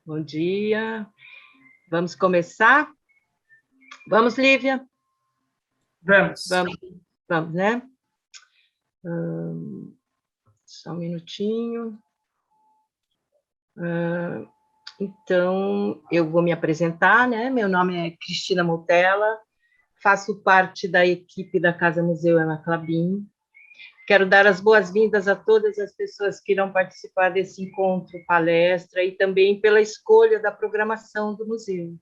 Bom dia. Vamos começar? Vamos, Lívia? Vamos. Vamos, né? Só um minutinho. Então, eu vou me apresentar, né? Meu nome é Cristina Moutella, faço parte da equipe da Casa Museu Emma Klabin. Quero dar as boas-vindas a todas as pessoas que irão participar desse encontro, palestra, e também pela escolha da programação do museu.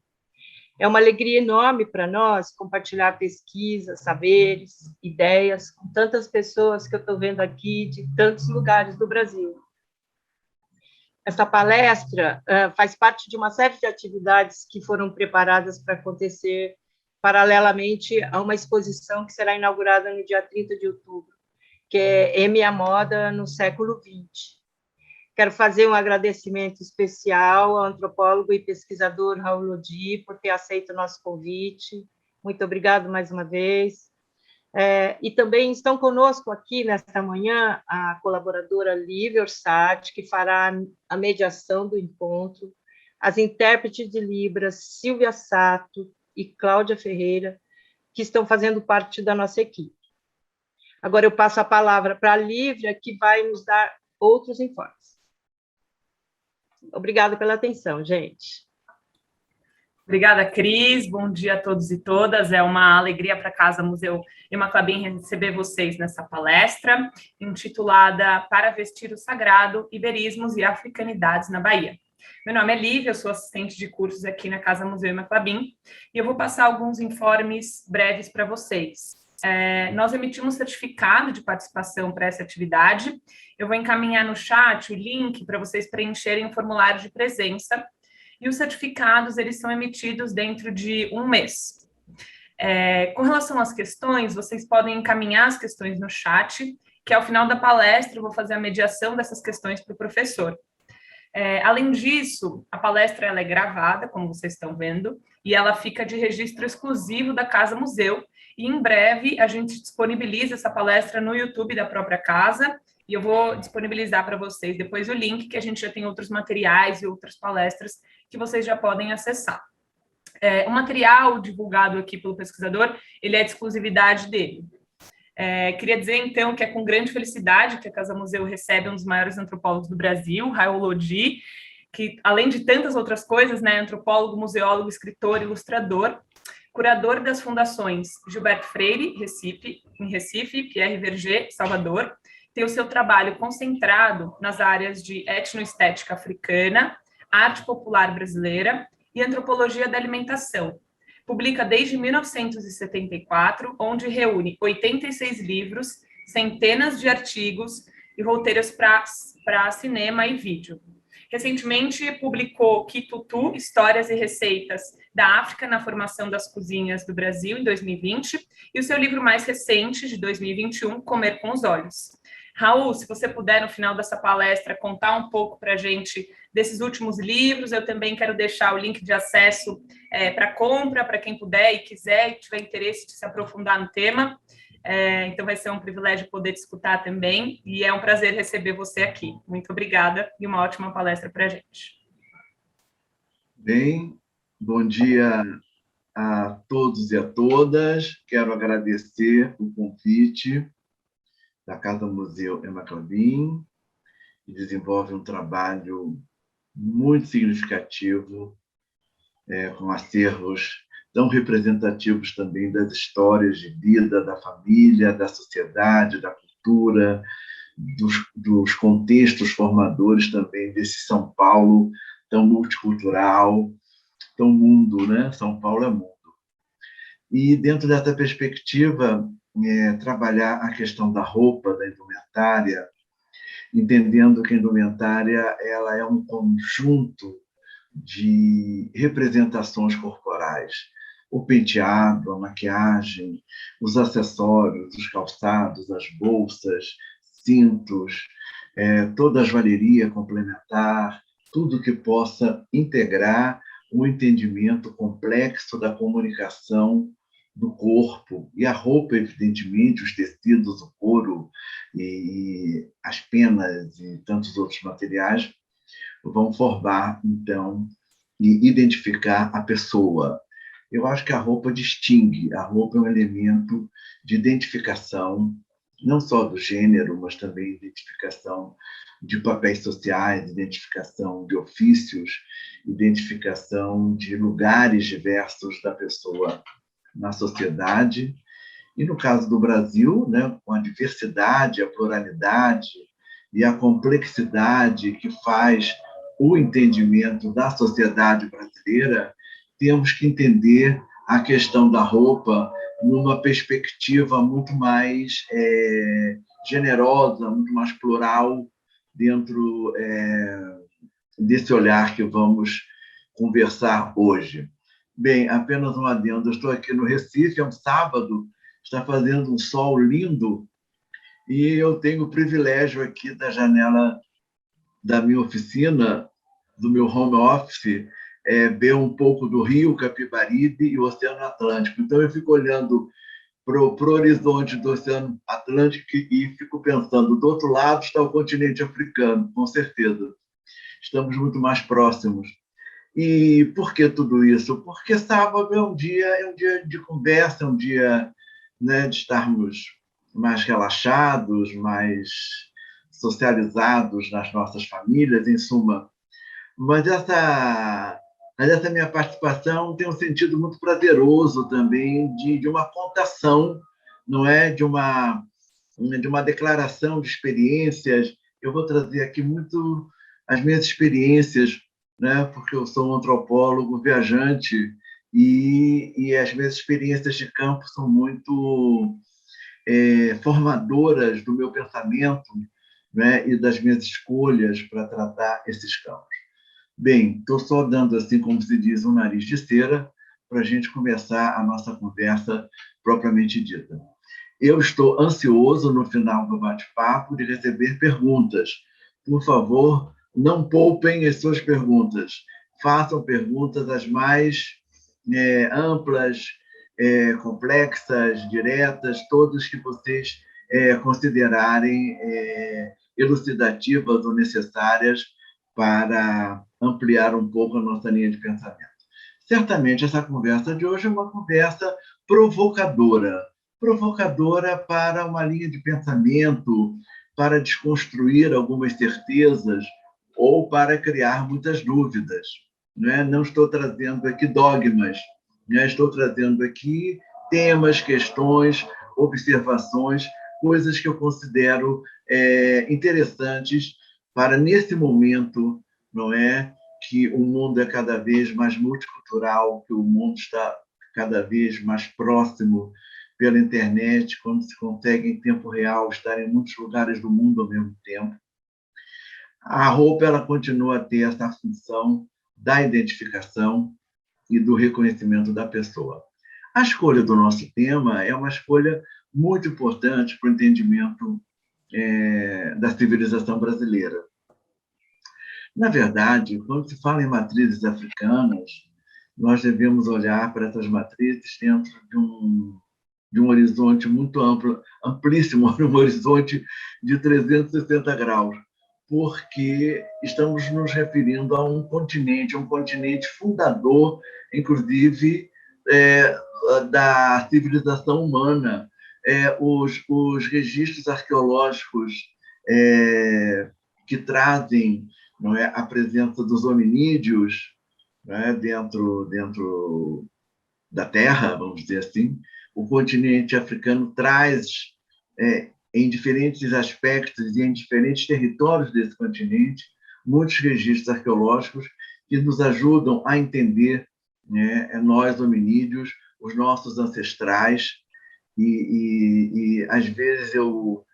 É uma alegria enorme para nós compartilhar pesquisas, saberes, ideias com tantas pessoas que eu estou vendo aqui de tantos lugares do Brasil. Essa palestra faz parte de uma série de atividades que foram preparadas para acontecer paralelamente a uma exposição que será inaugurada no dia 30 de outubro, que é M a Moda no século XX. Quero fazer um agradecimento especial ao antropólogo e pesquisador Raul Lodi por ter aceito o nosso convite. Muito obrigado mais uma vez. E também estão conosco aqui nesta manhã a colaboradora Lívia Orsatti, que fará a mediação do encontro, as intérpretes de Libras Silvia Sato e Cláudia Ferreira, que estão fazendo parte da nossa equipe. Agora eu passo a palavra para a Lívia, que vai nos dar outros informes. Obrigada pela atenção, gente. Obrigada, Cris. Bom dia a todos e todas. É uma alegria para a Casa Museu Emma Klabin receber vocês nessa palestra, intitulada Para Vestir o Sagrado, Iberismos e Africanidades na Bahia. Meu nome é Lívia, eu sou assistente de cursos aqui na Casa Museu Emma Klabin, e eu vou passar alguns informes breves para vocês. Nós emitimos certificado de participação para essa atividade. Eu vou encaminhar no chat o link para vocês preencherem o formulário de presença, e os certificados, eles são emitidos dentro de um mês. Com relação às questões, vocês podem encaminhar as questões no chat, que ao final da palestra eu vou fazer a mediação dessas questões para o professor. Além disso, a palestra ela é gravada, como vocês estão vendo, e ela fica de registro exclusivo da Casa Museu, e em breve a gente disponibiliza essa palestra no YouTube da própria casa, e eu vou disponibilizar para vocês depois o link, que a gente já tem outros materiais e outras palestras que vocês já podem acessar. O material divulgado aqui pelo pesquisador, ele é de exclusividade dele. Queria dizer, então, que é com grande felicidade que a Casa Museu recebe um dos maiores antropólogos do Brasil, Raul Lodi, que, além de tantas outras coisas, né, antropólogo, museólogo, escritor, ilustrador, curador das fundações Gilberto Freire, em Recife, Pierre Verger, Salvador, tem o seu trabalho concentrado nas áreas de etnoestética africana, arte popular brasileira e antropologia da alimentação. Publica desde 1974, onde reúne 86 livros, centenas de artigos e roteiros para cinema e vídeo. Recentemente, publicou Kitutu, Histórias e Receitas da África na Formação das Cozinhas do Brasil, em 2020, e o seu livro mais recente, de 2021, Comer com os Olhos. Raul, se você puder, no final dessa palestra, contar um pouco para a gente desses últimos livros, eu também quero deixar o link de acesso para compra, para quem puder e quiser e tiver interesse de se aprofundar no tema. Então, vai ser um privilégio poder te escutar também, e é um prazer receber você aqui. Muito obrigada e uma ótima palestra para a gente. Bem, bom dia a todos e a todas. Quero agradecer o convite da Casa Museu Emma Klabin, que desenvolve um trabalho muito significativo, com acervos tão representativos também das histórias de vida, da família, da sociedade, da cultura, dos contextos formadores também desse São Paulo tão multicultural, tão mundo, né? São Paulo é mundo. E, dentro dessa perspectiva, trabalhar a questão da roupa, da indumentária, entendendo que a indumentária ela é um conjunto de representações corporais. O penteado, a maquiagem, os acessórios, os calçados, as bolsas, cintos, toda a joalheria complementar, tudo que possa integrar o entendimento complexo da comunicação do corpo. E a roupa, evidentemente, os tecidos, o couro e as penas e tantos outros materiais, vão formar, então, e identificar a pessoa. Eu acho que a roupa distingue, a roupa é um elemento de identificação, não só do gênero, mas também identificação de papéis sociais, identificação de ofícios, identificação de lugares diversos da pessoa na sociedade. E no caso do Brasil, né, com a diversidade, a pluralidade e a complexidade que faz o entendimento da sociedade brasileira, temos que entender a questão da roupa numa perspectiva muito mais generosa, muito mais plural, dentro desse olhar que vamos conversar hoje. Bem, apenas um adendo. Eu estou aqui no Recife, é um sábado, está fazendo um sol lindo, e eu tenho o privilégio aqui da janela da minha oficina, do meu home office, ver um pouco do Rio Capibaribe e o Oceano Atlântico. Então, eu fico olhando para o horizonte do Oceano Atlântico e fico pensando, do outro lado está o continente africano, com certeza. Estamos muito mais próximos. E por que tudo isso? Porque sábado é um dia de conversa, é um dia, né, de estarmos mais relaxados, mais socializados nas nossas famílias, em suma. Mas essa minha participação tem um sentido muito prazeroso também de uma contação, não é? De uma declaração de experiências. Eu vou trazer aqui muito as minhas experiências, né? Porque eu sou um antropólogo viajante e as minhas experiências de campo são muito formadoras do meu pensamento, né? E das minhas escolhas para tratar esses campos. Bem, estou só dando, assim como se diz, um nariz de cera para a gente começar a nossa conversa propriamente dita. Eu estou ansioso, no final do bate-papo, de receber perguntas. Por favor, não poupem as suas perguntas. Façam perguntas as mais amplas, complexas, diretas, todas que vocês considerarem elucidativas ou necessárias para ampliar um pouco a nossa linha de pensamento. Certamente, essa conversa de hoje é uma conversa provocadora para uma linha de pensamento, para desconstruir algumas certezas ou para criar muitas dúvidas. Não estou trazendo aqui dogmas, estou trazendo aqui temas, questões, observações, coisas que eu considero interessantes para, nesse momento, não é, que o mundo é cada vez mais multicultural, que o mundo está cada vez mais próximo pela internet, quando se consegue em tempo real estar em muitos lugares do mundo ao mesmo tempo. A roupa ela continua a ter essa função da identificação e do reconhecimento da pessoa. A escolha do nosso tema é uma escolha muito importante para o entendimento da civilização brasileira. Na verdade, quando se fala em matrizes africanas, nós devemos olhar para essas matrizes dentro de um horizonte muito amplo, amplíssimo, um horizonte de 360 graus, porque estamos nos referindo a um continente fundador, inclusive, da civilização humana. Os registros arqueológicos que trazem, não é, a presença dos hominídeos, não é, dentro da Terra, vamos dizer assim, o continente africano traz, em diferentes aspectos e em diferentes territórios desse continente, muitos registros arqueológicos que nos ajudam a entender, né, nós, hominídeos, os nossos ancestrais, e às vezes eu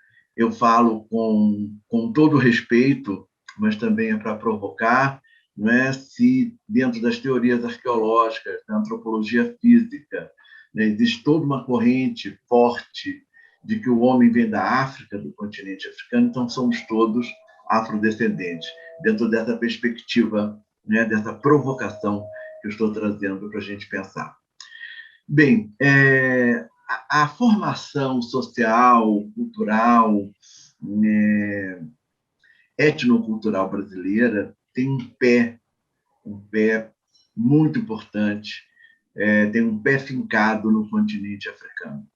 falo com todo respeito, mas também é para provocar, não é? Se dentro das teorias arqueológicas, da antropologia física, né, existe toda uma corrente forte de que o homem vem da África, do continente africano, então somos todos afrodescendentes, dentro dessa perspectiva, né, dessa provocação que eu estou trazendo para a gente pensar. Bem, a formação social, cultural, etnocultural brasileira, tem um pé muito importante, tem um pé fincado no continente africano.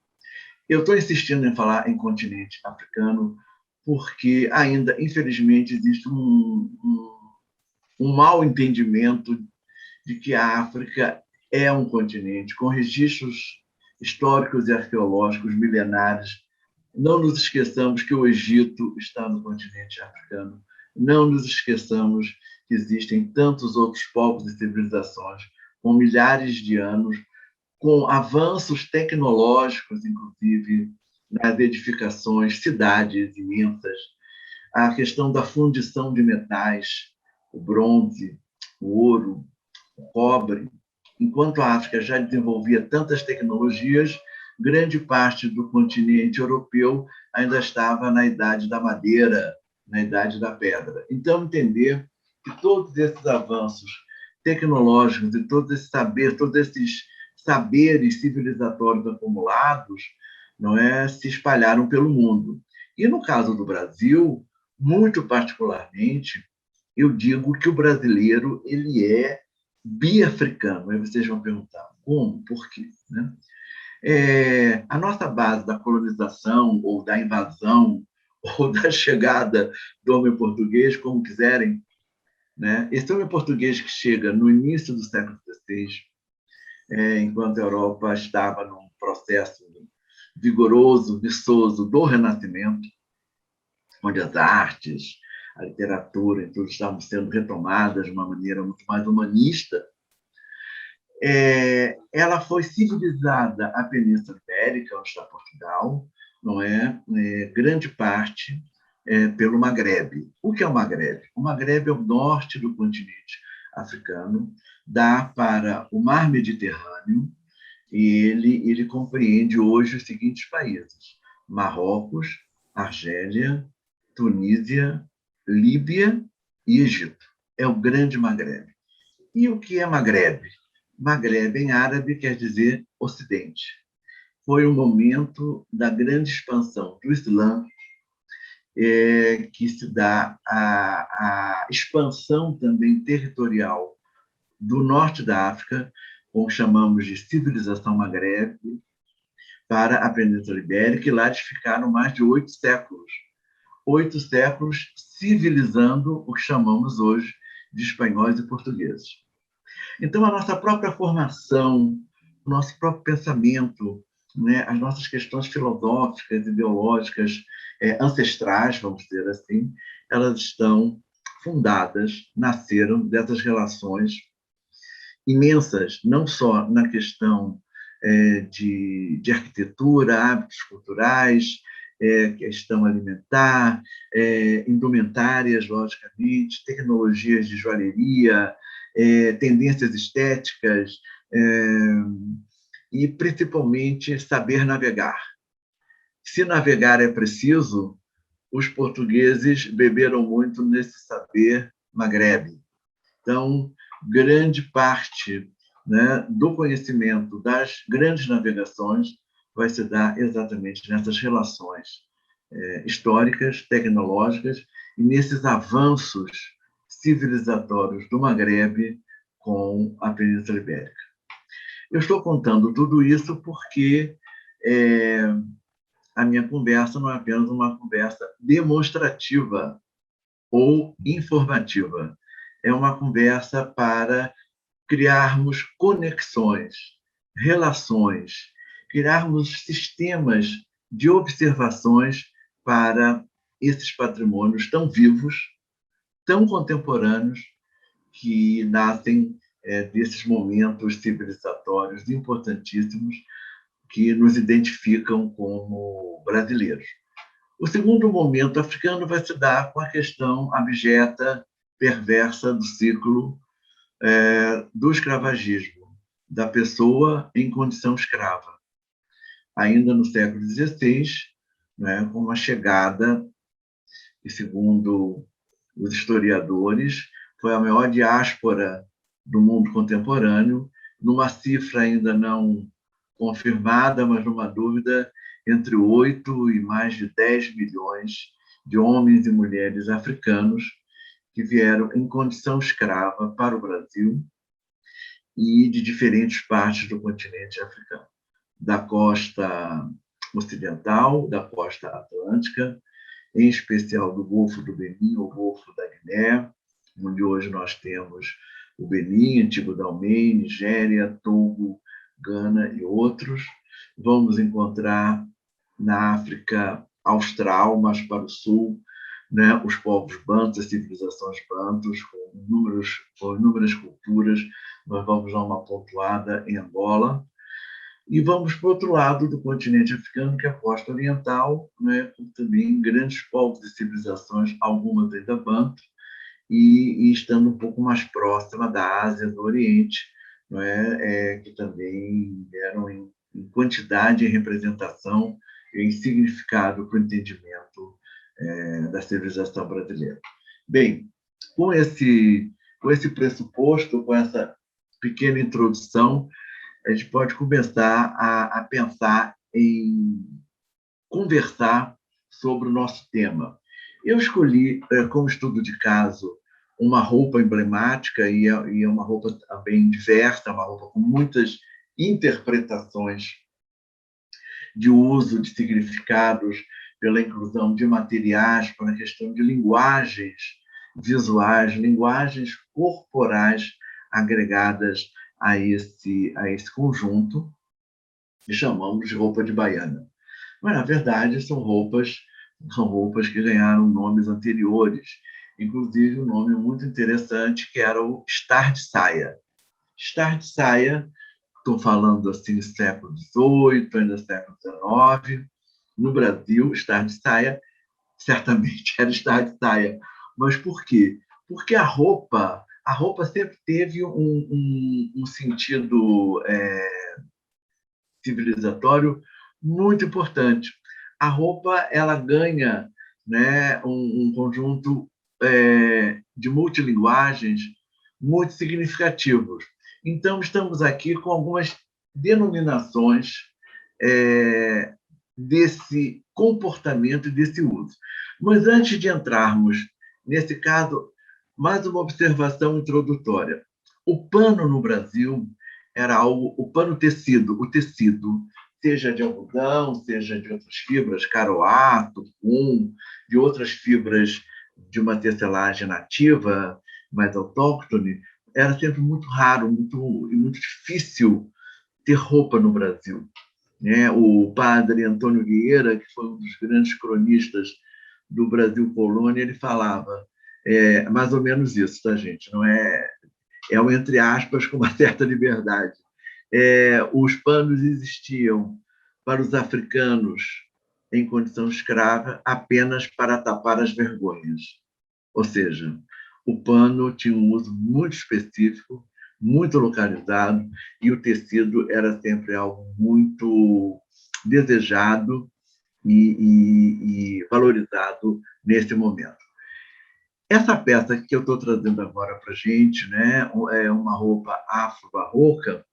Eu estou insistindo em falar em continente africano porque ainda, infelizmente, existe um mau entendimento de que a África é um continente com registros históricos e arqueológicos milenares. Não nos esqueçamos que o Egito está no continente africano. Não nos esqueçamos que existem tantos outros povos e civilizações com milhares de anos, com avanços tecnológicos, inclusive, nas edificações, cidades imensas, a questão da fundição de metais, o bronze, o ouro, o cobre. Enquanto a África já desenvolvia tantas tecnologias, grande parte do continente europeu ainda estava na idade da madeira, na idade da pedra. Então, entender que todos esses avanços tecnológicos e todos esses saberes civilizatórios acumulados, não é, se espalharam pelo mundo. E no caso do Brasil, muito particularmente, eu digo que o brasileiro ele é bi-africano. Aí vocês vão perguntar, como? Por quê? Né? A nossa base da colonização, ou da invasão, ou da chegada do homem português, como quiserem, né? Esse homem português que chega no início do século XVI, enquanto a Europa estava num processo vigoroso, viçoso do Renascimento, onde as artes, a literatura e tudo estavam sendo retomadas de uma maneira muito mais humanista, ela foi civilizada a Península Ibérica, onde está Portugal, não é? Grande parte pelo Maghreb. O que é o Maghreb? O Maghreb é o norte do continente africano, dá para o Mar Mediterrâneo, e ele compreende hoje os seguintes países: Marrocos, Argélia, Tunísia, Líbia e Egito. É o grande Maghreb. E o que é Maghreb? Maghreb em árabe quer dizer Ocidente. Foi o momento da grande expansão do Islã, que se dá a expansão também territorial do norte da África, como chamamos de civilização Maghreb, para a Península Ibérica, e lá eles ficaram mais de 8 séculos. 8 séculos civilizando o que chamamos hoje de espanhóis e portugueses. Então, a nossa própria formação, o nosso próprio pensamento, né, as nossas questões filosóficas, ideológicas, ancestrais, vamos dizer assim, elas estão fundadas, nasceram dessas relações imensas, não só na questão de arquitetura, hábitos culturais, questão alimentar, indumentárias, logicamente, tecnologias de joalheria, tendências estéticas, e, principalmente, saber navegar. Se navegar é preciso, os portugueses beberam muito nesse saber Maghreb. Então, grande parte, né, do conhecimento das grandes navegações vai se dar exatamente nessas relações históricas, tecnológicas e nesses avanços civilizatórios do Maghreb com a Península Ibérica. Eu estou contando tudo isso porque a minha conversa não é apenas uma conversa demonstrativa ou informativa. É uma conversa para criarmos conexões, relações, criarmos sistemas de observações para esses patrimônios tão vivos, tão contemporâneos, que nascem desses momentos civilizatórios importantíssimos que nos identificam como brasileiros. O segundo momento africano vai se dar com a questão abjeta, perversa do ciclo do escravagismo, da pessoa em condição escrava. Ainda no século XVI, né, com a chegada, que, segundo os historiadores, foi a maior diáspora do mundo contemporâneo, numa cifra ainda não confirmada, mas numa dúvida, entre 8 e mais de 10 milhões de homens e mulheres africanos que vieram em condição escrava para o Brasil e de diferentes partes do continente africano, da costa ocidental, da costa atlântica, em especial do Golfo do Benin, o Golfo da Guiné, onde hoje nós temos o Benin, Antigo Dahomey, Nigéria, Togo, Gana e outros. Vamos encontrar na África Austral, mais para o sul, né, os povos bantus, as civilizações bantus, com inúmeras culturas. Nós vamos dar uma pontuada em Angola. E vamos para o outro lado do continente africano, que é a costa oriental, né, com também grandes povos e civilizações, algumas ainda bantu, e estando um pouco mais próxima da Ásia, do Oriente, não é, que também eram em quantidade e representação e em significado para o entendimento da civilização brasileira. Bem, com esse pressuposto, com essa pequena introdução, a gente pode começar a pensar em conversar sobre o nosso tema. Eu escolhi, como estudo de caso, uma roupa emblemática e é uma roupa bem diversa, uma roupa com muitas interpretações de uso de significados, pela inclusão de materiais, pela questão de linguagens visuais, linguagens corporais agregadas a esse conjunto, que chamamos de roupa de baiana. Mas, na verdade, são roupas que ganharam nomes anteriores, inclusive um nome muito interessante, que era o estar de saia. Estar de saia, estou falando assim século XVIII, ainda século XIX. No Brasil, estar de saia certamente era estar de saia. Mas por quê? Porque a roupa sempre teve um sentido civilizatório muito importante. A roupa ela ganha, né, um conjunto de multilinguagens muito significativos. Então, estamos aqui com algumas denominações desse comportamento e desse uso. Mas, antes de entrarmos nesse caso, mais uma observação introdutória. O pano no Brasil era algo, o pano-tecido, o tecido, seja de algodão, seja de outras fibras, caroá, tupum, de outras fibras de uma tecelagem nativa, mais autóctone, era sempre muito raro, muito difícil ter roupa no Brasil. O padre Antônio Vieira, que foi um dos grandes cronistas do Brasil colônia, ele falava mais ou menos isso, tá, gente? Não é um entre aspas com uma certa liberdade. Os panos existiam para os africanos em condição escrava apenas para tapar as vergonhas. Ou seja, o pano tinha um uso muito específico, muito localizado, e o tecido era sempre algo muito desejado e valorizado nesse momento. Essa peça que eu estou trazendo agora para a gente, né, é uma roupa afro-barroca.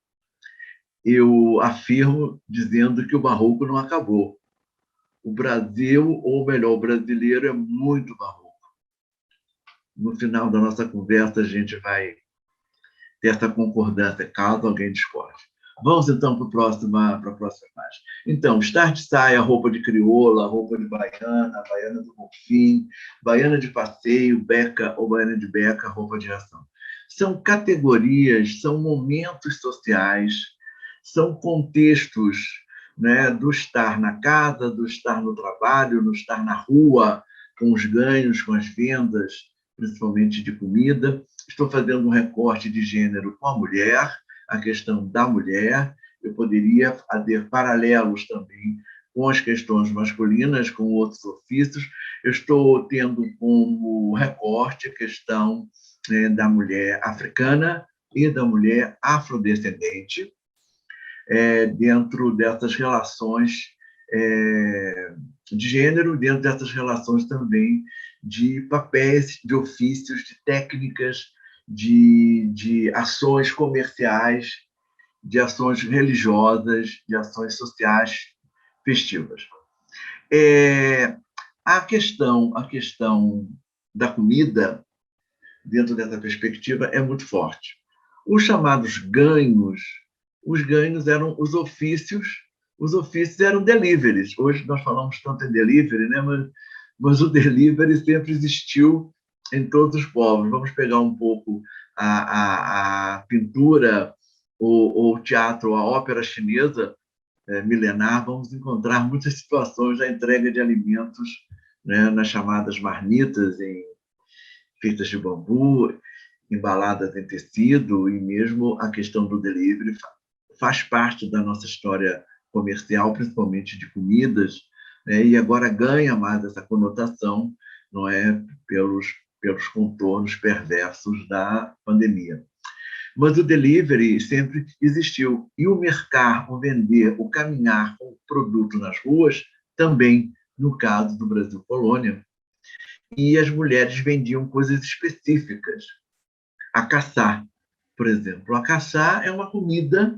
Eu afirmo dizendo que o barroco não acabou. O Brasil, ou melhor, o brasileiro é muito barroco. No final da nossa conversa, a gente vai ter essa concordância, caso alguém discorde. Vamos, então, para a próxima imagem. Então, estar de saia, roupa de crioula, roupa de baiana, baiana do Bonfim, baiana de passeio, beca ou baiana de beca, roupa de ação. São categorias, são momentos sociais, são contextos, né, do estar na casa, do estar no trabalho, do estar na rua, com os ganhos, com as vendas, principalmente de comida. Estou fazendo um recorte de gênero com a mulher, a questão da mulher. Eu poderia fazer paralelos também com as questões masculinas, com outros ofícios. Eu estou tendo como recorte a questão da mulher africana e da mulher afrodescendente, dentro dessas relações de gênero, dentro dessas relações também de papéis, de ofícios, de técnicas, de ações comerciais, de ações religiosas, de ações sociais festivas. A questão da comida dentro dessa perspectiva, é muito forte. Os chamados ganhos, os ganhos eram os ofícios eram deliveries. Hoje nós falamos tanto em delivery, né? Mas o delivery sempre existiu em todos os povos. Vamos pegar um pouco a pintura, ou o teatro, a ópera chinesa milenar, vamos encontrar muitas situações da entrega de alimentos, né, nas chamadas marmitas, em fitas de bambu, embaladas em tecido, e mesmo a questão do delivery faz parte da nossa história comercial, principalmente de comidas, né, e agora ganha mais essa conotação, não é, pelos contornos perversos da pandemia. Mas o delivery sempre existiu. E o mercar, o vender, o caminhar com o produto nas ruas, também, no caso do Brasil Colônia. E as mulheres vendiam coisas específicas. A caçá, por exemplo. A caçá é uma comida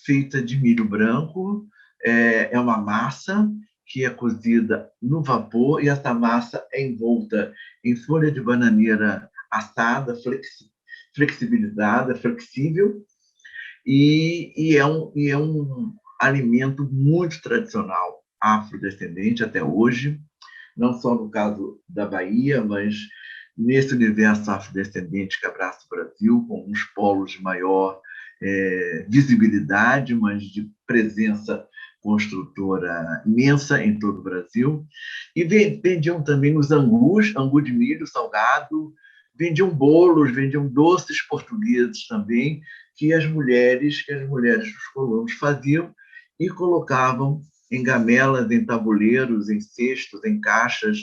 feita de milho branco, é uma massa que é cozida no vapor, e essa massa é envolta em folha de bananeira assada, flexibilizada, flexível, e é um alimento muito tradicional, afrodescendente até hoje, não só no caso da Bahia, mas nesse universo afrodescendente que abraça o Brasil, com uns polos de maior visibilidade, mas de presença construtora imensa em todo o Brasil. E vendiam também os angus, angu de milho salgado, vendiam bolos, vendiam doces portugueses também, que as mulheres dos colonos faziam e colocavam em gamelas, em tabuleiros, em cestos, em caixas,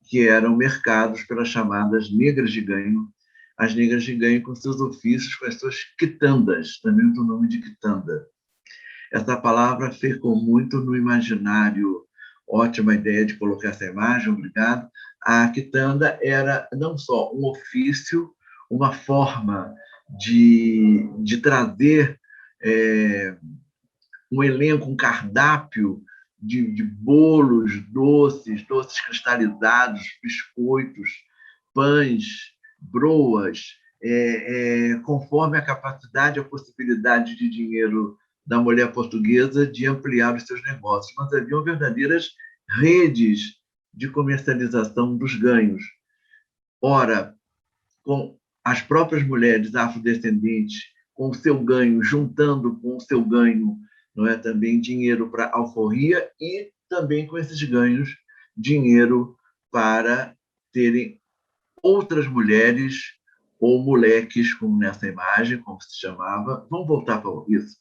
que eram mercados pelas chamadas negras de ganho, as negras de ganho com seus ofícios, com as suas quitandas, também o nome de quitanda. Essa palavra ficou muito no imaginário, ótima ideia de colocar essa imagem, obrigado. A quitanda era não só um ofício, uma forma de trazer um elenco, um cardápio de bolos, doces cristalizados, biscoitos, pães, broas, conforme a capacidade, a possibilidade de dinheiro da mulher portuguesa de ampliar os seus negócios. Mas haviam verdadeiras redes de comercialização dos ganhos. Ora, com as próprias mulheres afrodescendentes, com o seu ganho, juntando com o seu ganho, não é, também dinheiro para alforria, e também com esses ganhos, dinheiro para terem outras mulheres ou moleques, como nessa imagem, como se chamava, vamos voltar para isso,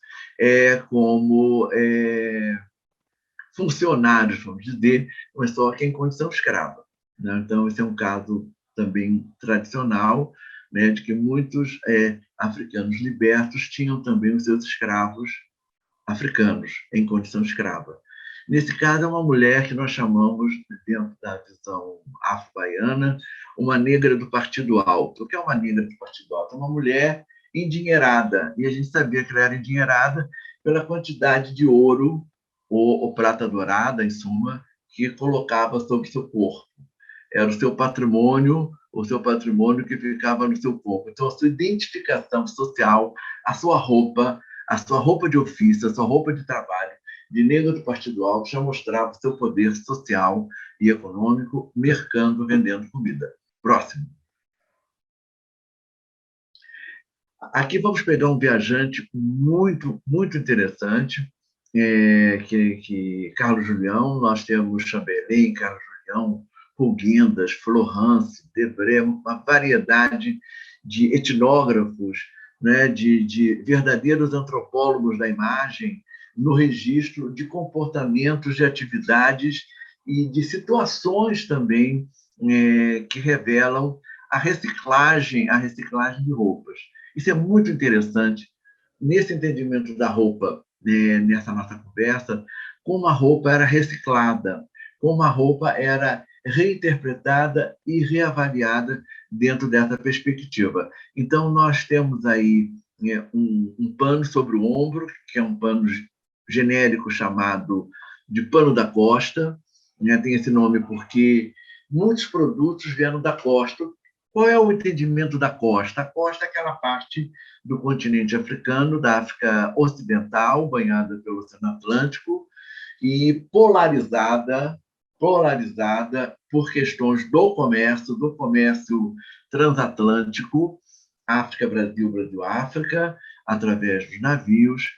como funcionários, vamos dizer, mas só que em condição escrava, né? Então, esse é um caso também tradicional, né, de que muitos africanos libertos tinham também os seus escravos africanos em condição escrava. Nesse caso, é uma mulher que nós chamamos, dentro da visão afro-baiana, uma negra do Partido Alto. O que é uma negra do Partido Alto? É uma mulher endinheirada, e a gente sabia que ela era endinheirada pela quantidade de ouro ou prata dourada, em suma, que colocava sobre seu corpo. Era o seu patrimônio que ficava no seu corpo. Então, a sua identificação social, a sua roupa de ofício, a sua roupa de trabalho, de negra do Partido Alto, já mostrava o seu poder social e econômico, mercando, vendendo comida. Próximo. Aqui vamos pegar um viajante muito, muito interessante, que Carlos Julião. Nós temos Chamberlain, Carlos Julião, Huguindas, Florence, Debré, uma variedade de etnógrafos, né, de verdadeiros antropólogos da imagem, no registro de comportamentos, de atividades e de situações também que revelam a reciclagem de roupas. Isso é muito interessante nesse entendimento da roupa, nessa nossa conversa, como a roupa era reciclada, como a roupa era reinterpretada e reavaliada dentro dessa perspectiva. Então, nós temos aí um pano sobre o ombro, que é um pano genérico chamado de pano da costa, né? Tem esse nome porque muitos produtos vieram da costa, Qual é o entendimento da costa? A costa é aquela parte do continente africano, da África Ocidental, banhada pelo Oceano Atlântico, e polarizada por questões do comércio transatlântico, África-Brasil, Brasil-África, através dos navios,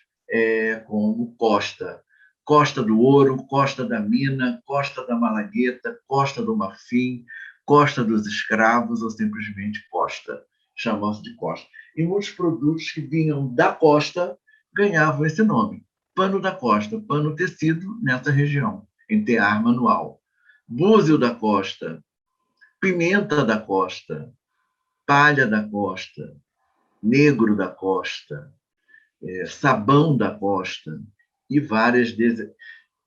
como costa. Costa do Ouro, Costa da Mina, Costa da Malagueta, Costa do Marfim, Costa dos Escravos, ou simplesmente Costa, chamam-se de Costa. E muitos produtos que vinham da costa ganhavam esse nome. Pano da costa, pano tecido nessa região, em tear manual. Búzio da costa, pimenta da costa, palha da costa, negro da costa, sabão da costa e várias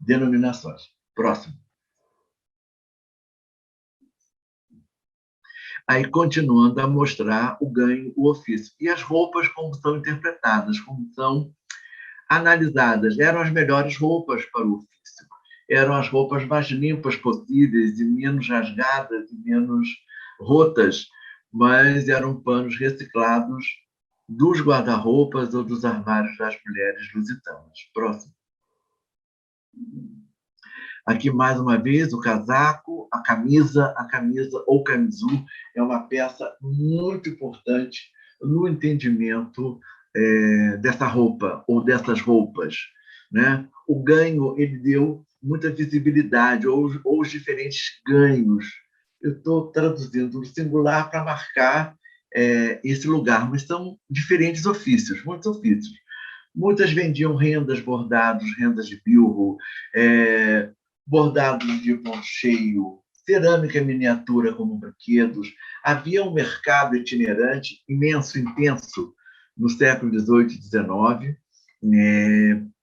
denominações. Próximo. Aí, continuando a mostrar o ganho, o ofício. E as roupas, como são interpretadas, como são analisadas. Eram as melhores roupas para o ofício. Eram as roupas mais limpas possíveis e menos rasgadas e menos rotas, mas eram panos reciclados dos guarda-roupas ou dos armários das mulheres lusitanas. Próximo. Aqui, mais uma vez, o casaco, a camisa ou camisu é uma peça muito importante no entendimento dessa roupa ou dessas roupas, né? O ganho, ele deu muita visibilidade, ou os diferentes ganhos. Eu estou traduzindo no singular para marcar esse lugar, mas são diferentes ofícios, muitos ofícios. Muitas vendiam rendas, bordados, rendas de bilro, bordados de pão cheio, cerâmica miniatura como brinquedos. Havia um mercado itinerante imenso, intenso, no século XVIII e XIX,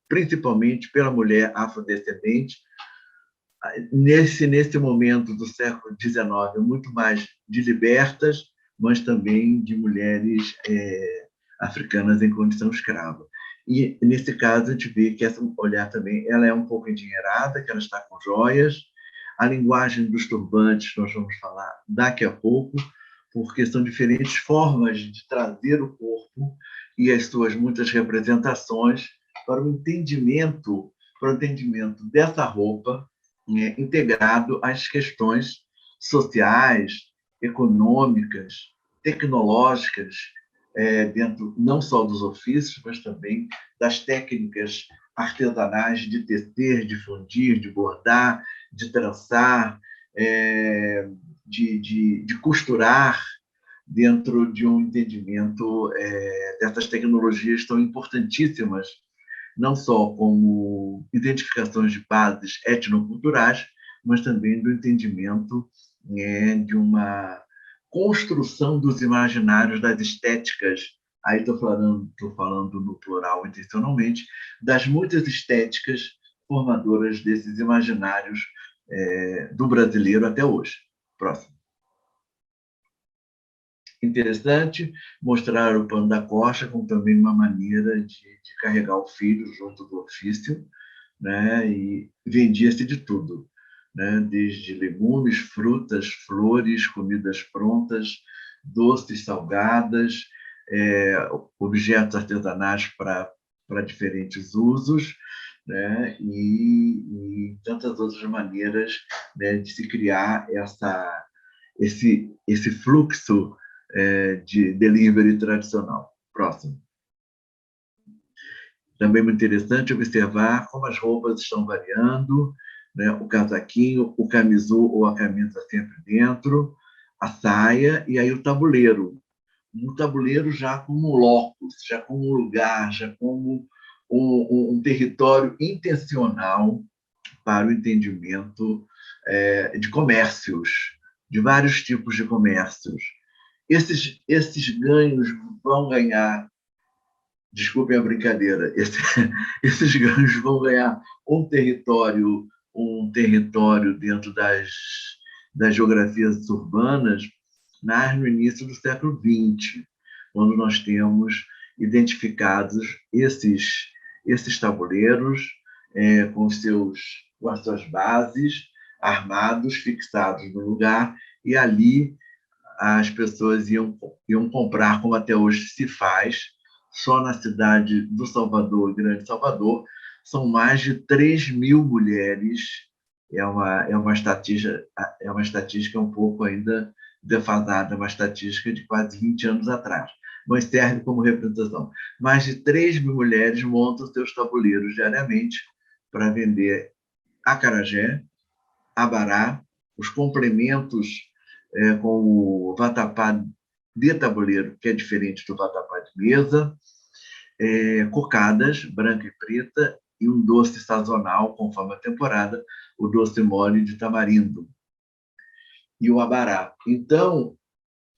principalmente pela mulher afrodescendente. Nesse momento do século XIX, muito mais de libertas, mas também de mulheres africanas em condição escrava. E, nesse caso, a gente vê que essa mulher também ela é um pouco endinheirada, que ela está com joias. A linguagem dos turbantes nós vamos falar daqui a pouco, porque são diferentes formas de trazer o corpo e as suas muitas representações para o entendimento dessa roupa, integrado às questões sociais, econômicas, tecnológicas, dentro não só dos ofícios, mas também das técnicas artesanais de tecer, de fundir, de bordar, de trançar, de costurar, dentro de um entendimento dessas tecnologias tão importantíssimas, não só como identificações de bases etnoculturais, mas também do entendimento de uma construção dos imaginários, das estéticas. Aí estou falando no plural intencionalmente, das muitas estéticas formadoras desses imaginários do brasileiro até hoje. Próximo. Interessante mostrar o pano da costa como também uma maneira de carregar o filho junto do ofício, né? E vendia-se de tudo, né? Desde legumes, frutas, flores, comidas prontas, doces, salgadas, objetos artesanais para diferentes usos, né? E tantas outras maneiras, né, de se criar esse fluxo de delivery tradicional. Próximo. Também muito interessante observar como as roupas estão variando, né? O casaquinho, o camisu ou a camisa sempre dentro, a saia e aí o tabuleiro. Um tabuleiro já como um locus, já como um lugar, já como um território intencional para o entendimento de comércios, de vários tipos de comércios. Esses ganhos vão ganhar, desculpem a brincadeira, esses ganhos vão ganhar um território dentro das geografias urbanas no início do século XX, quando nós temos identificados esses tabuleiros com as suas bases, armados, fixados no lugar, e ali as pessoas iam comprar, como até hoje se faz, só na cidade do Salvador, Grande Salvador, são mais de 3.000 mulheres. É uma estatística um pouco ainda defasada, uma estatística de quase 20 anos atrás, mas serve como representação. Mais de 3.000 mulheres montam seus tabuleiros diariamente para vender acarajé, abará, os complementos com o vatapá de tabuleiro, que é diferente do vatapá de mesa, cocadas, branca e preta, e um doce sazonal, conforme a temporada, o doce mole de tamarindo e o abará. Então,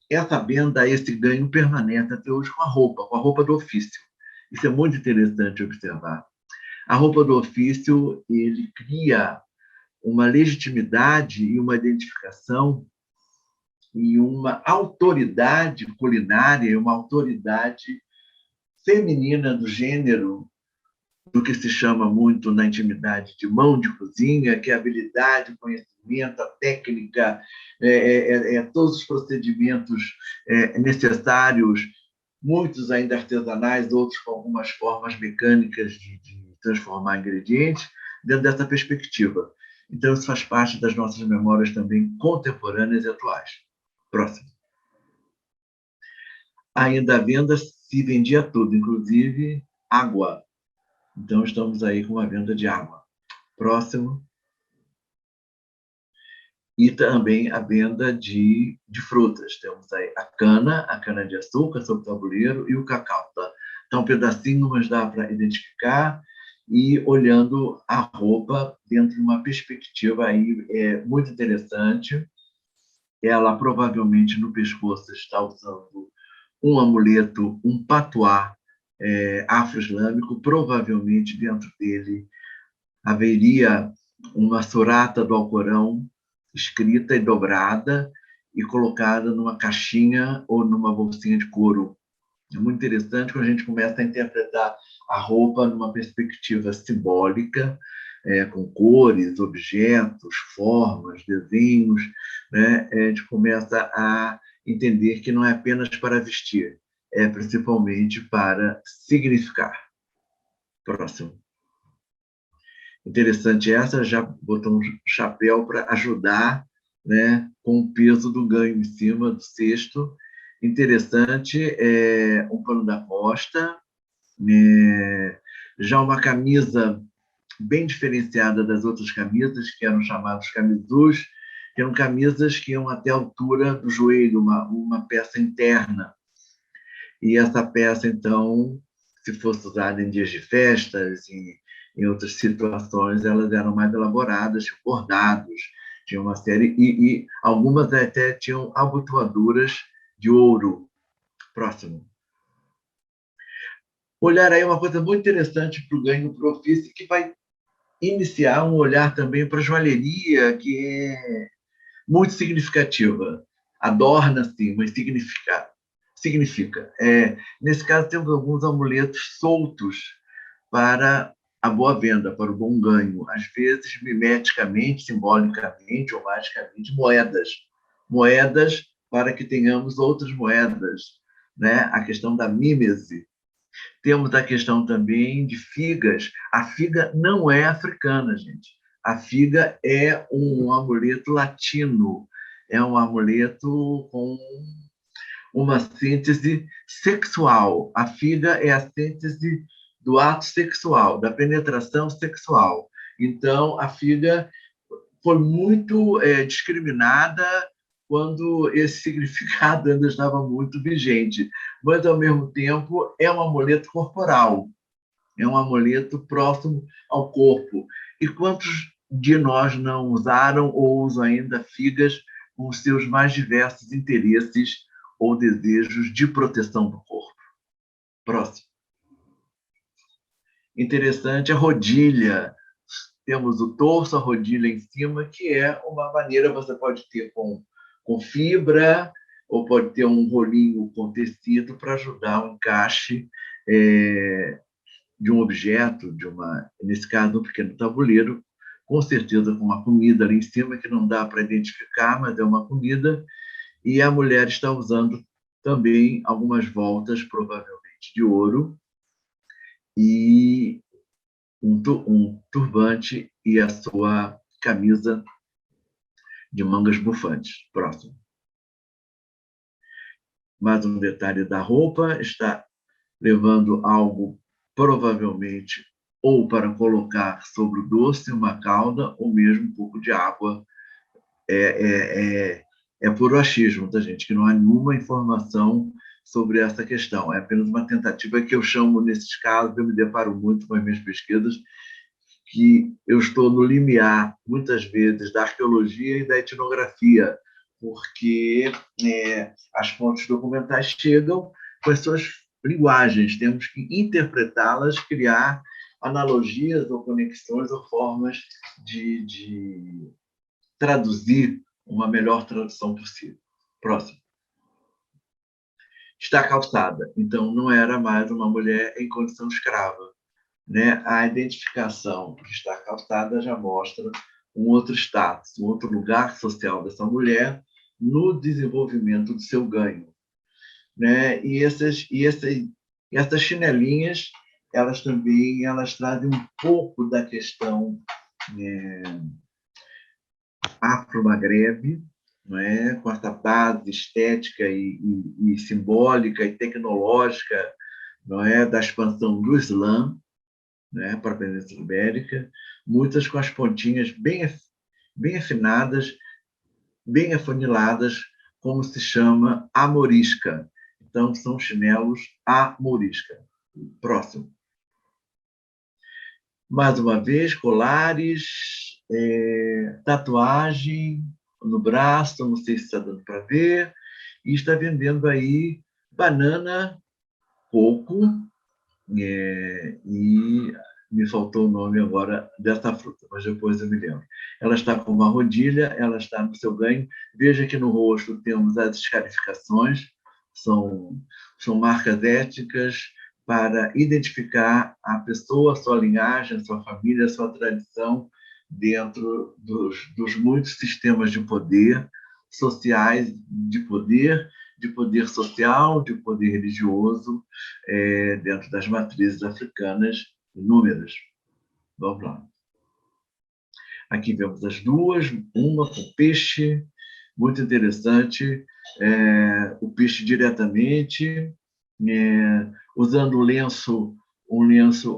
essa venda, esse ganho permanece até hoje com a roupa do ofício. Isso é muito interessante observar. A roupa do ofício, ele cria uma legitimidade e uma identificação e uma autoridade culinária, uma autoridade feminina do gênero, do que se chama muito na intimidade de mão de cozinha, que é a habilidade, o conhecimento, a técnica, todos os procedimentos necessários, muitos ainda artesanais, outros com algumas formas mecânicas de transformar ingredientes, dentro dessa perspectiva. Então, isso faz parte das nossas memórias também contemporâneas e atuais. Próximo. Ainda à venda se vendia tudo, inclusive água. Então, estamos aí com uma venda de água. Próximo. E também a venda de frutas. Temos aí a cana-de-açúcar sobre o tabuleiro e o cacau. Tá? Então, um pedacinho, mas dá para identificar, e olhando a roupa dentro de uma perspectiva aí, muito interessante. Ela provavelmente no pescoço está usando um amuleto, um patuá afro-islâmico, provavelmente dentro dele haveria uma surata do Alcorão escrita e dobrada e colocada numa caixinha ou numa bolsinha de couro. É muito interessante quando a gente começa a interpretar a roupa numa perspectiva simbólica, com cores, objetos, formas, desenhos, né? A gente começa a entender que não é apenas para vestir, é principalmente para significar. Próximo. Interessante essa, já botou um chapéu para ajudar, né, com o peso do ganho em cima do cesto. Interessante, um pano da costa, já uma camisa bem diferenciada das outras camisas, que eram chamadas camisus, que eram camisas que iam até a altura do joelho, uma peça interna. E essa peça, então, se fosse usada em dias de festas e em outras situações, elas eram mais elaboradas, bordados, tinha uma série, e algumas até tinham abotoaduras de ouro. Próximo. Olhar aí uma coisa muito interessante para o ganho do ofício, que vai iniciar um olhar também para a joalheria, que é muito significativa. Adorna, sim, mas significa. Nesse caso, temos alguns amuletos soltos para a boa venda, para o bom ganho. Às vezes, mimeticamente, simbolicamente ou magicamente, moedas. Moedas para que tenhamos outras moedas. Né? A questão da mímese. Temos a questão também de figas. A figa não é africana, gente. A figa é um amuleto latino. É um amuleto com uma síntese sexual. A figa é a síntese do ato sexual, da penetração sexual. Então, a figa foi muito discriminada quando esse significado ainda estava muito vigente. Mas, ao mesmo tempo, é um amuleto corporal, é um amuleto próximo ao corpo. E quantos de nós não usaram ou usam ainda figas com os seus mais diversos interesses ou desejos de proteção do corpo? Próximo. Interessante a rodilha. Temos o torso, a rodilha em cima, que é uma maneira, você pode ter com fibra, ou pode ter um rolinho com tecido para ajudar o encaixe de um objeto, nesse caso, um pequeno tabuleiro, com certeza com uma comida ali em cima, que não dá para identificar, mas é uma comida, e a mulher está usando também algumas voltas, provavelmente de ouro, e um turbante e a sua camisa de mangas bufantes. Próximo. Mais um detalhe da roupa, está levando algo, provavelmente, ou para colocar sobre o doce, uma calda, ou mesmo um pouco de água. É puro achismo, tá, gente? Que não há nenhuma informação sobre essa questão. É apenas uma tentativa que eu chamo, nesses casos, eu me deparo muito com as minhas pesquisas, que eu estou no limiar, muitas vezes, da arqueologia e da etnografia, porque as fontes documentais chegam com as suas linguagens, temos que interpretá-las, criar analogias ou conexões ou formas de traduzir uma melhor tradução possível. Próximo. Está calçada, então não era mais uma mulher em condição escrava, né? A identificação de estar calçada já mostra um outro status, um outro lugar social dessa mulher no desenvolvimento do seu ganho, né? E essas chinelinhas, elas também trazem um pouco da questão afro-magrebe, não é? Com essa base estética e simbólica e tecnológica, não é? Da expansão do Islã, né? Para a Península Ibérica, muitas com as pontinhas bem afinadas, bem afuniladas, como se chama a morisca. Então, são chinelos a morisca. Próximo. Mais uma vez, colares, tatuagem no braço, não sei se está dando para ver, e está vendendo aí banana, coco, e me faltou o nome agora dessa fruta, mas depois eu me lembro. Ela está com uma rodilha, ela está no seu ganho. Veja que no rosto temos as escarificações, são marcas étnicas para identificar a pessoa, a sua linhagem, a sua família, a sua tradição dentro dos muitos sistemas de poder sociais, de poder social, de poder religioso, dentro das matrizes africanas inúmeras. Vamos lá. Aqui vemos as duas, uma com peixe, muito interessante, o peixe diretamente, usando um lenço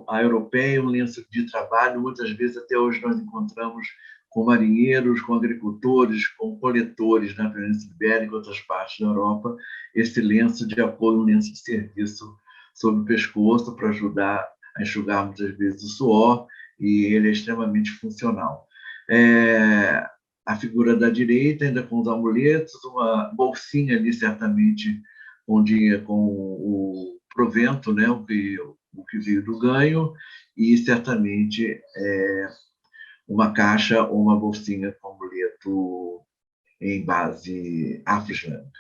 europeio, um lenço de trabalho. Muitas vezes, até hoje, nós encontramos com marinheiros, com agricultores, com coletores na Península Ibérica e outras partes da Europa, esse lenço de apoio, um lenço de serviço sobre o pescoço para ajudar a enxugar muitas vezes o suor, e ele é extremamente funcional. A figura da direita, ainda com os amuletos, uma bolsinha ali, certamente, com o provento, né, o que veio do ganho, e certamente uma caixa ou uma bolsinha com amuleto em base afro-islâmica.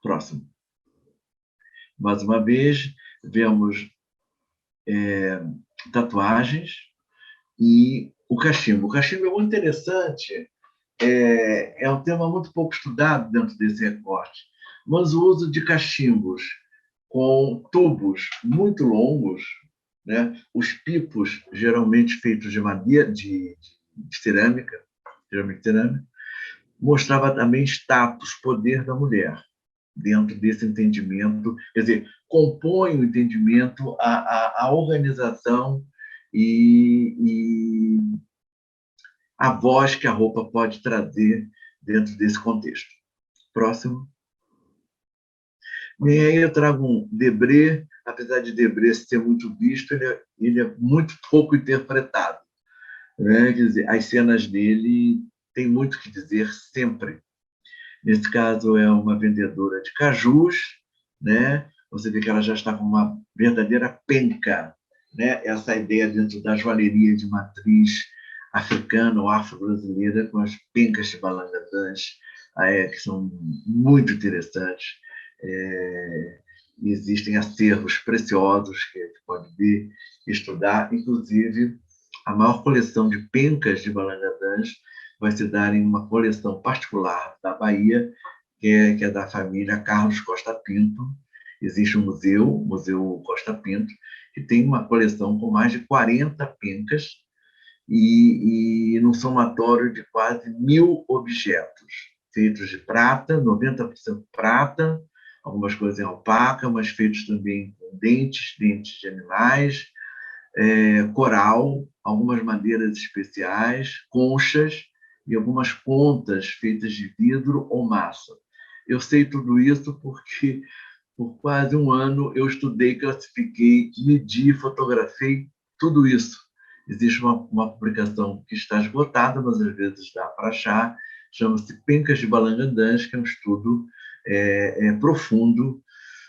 Próximo. Mais uma vez, vemos tatuagens e o cachimbo. O cachimbo é muito interessante, é um tema muito pouco estudado dentro desse recorte, mas o uso de cachimbos com tubos muito longos, né? Os pipos, geralmente feitos de madeira, de cerâmica, mostrava também status, poder da mulher, dentro desse entendimento, quer dizer, compõe o entendimento, a organização e a voz que a roupa pode trazer dentro desse contexto. Próximo. E aí eu trago um Debré, apesar de Debré ser muito visto, ele é muito pouco interpretado, né? Quer dizer, as cenas dele têm muito o que dizer sempre. Nesse caso, é uma vendedora de cajus, né? Você vê que ela já está com uma verdadeira penca, né? Essa ideia dentro da joalheria de matriz africana ou afro-brasileira, com as pencas de balangandãs, que são muito interessantes. Existem acervos preciosos que pode ver, estudar. Inclusive, a maior coleção de pencas de balangandãs vai se dar em uma coleção particular da Bahia, que é da família Carlos Costa Pinto. Existe um museu, o Museu Costa Pinto, que tem uma coleção com mais de 40 pencas e num somatório de quase 1.000 objetos, feitos de prata, 90% prata, algumas coisas em alpaca, mas feitos também com dentes de animais, coral, algumas madeiras especiais, conchas e algumas pontas feitas de vidro ou massa. Eu sei tudo isso porque, por quase um ano, eu estudei, classifiquei, medi, fotografei tudo isso. Existe uma publicação que está esgotada, mas às vezes dá para achar, chama-se Pencas de Balangandãs, que é um estudo profundo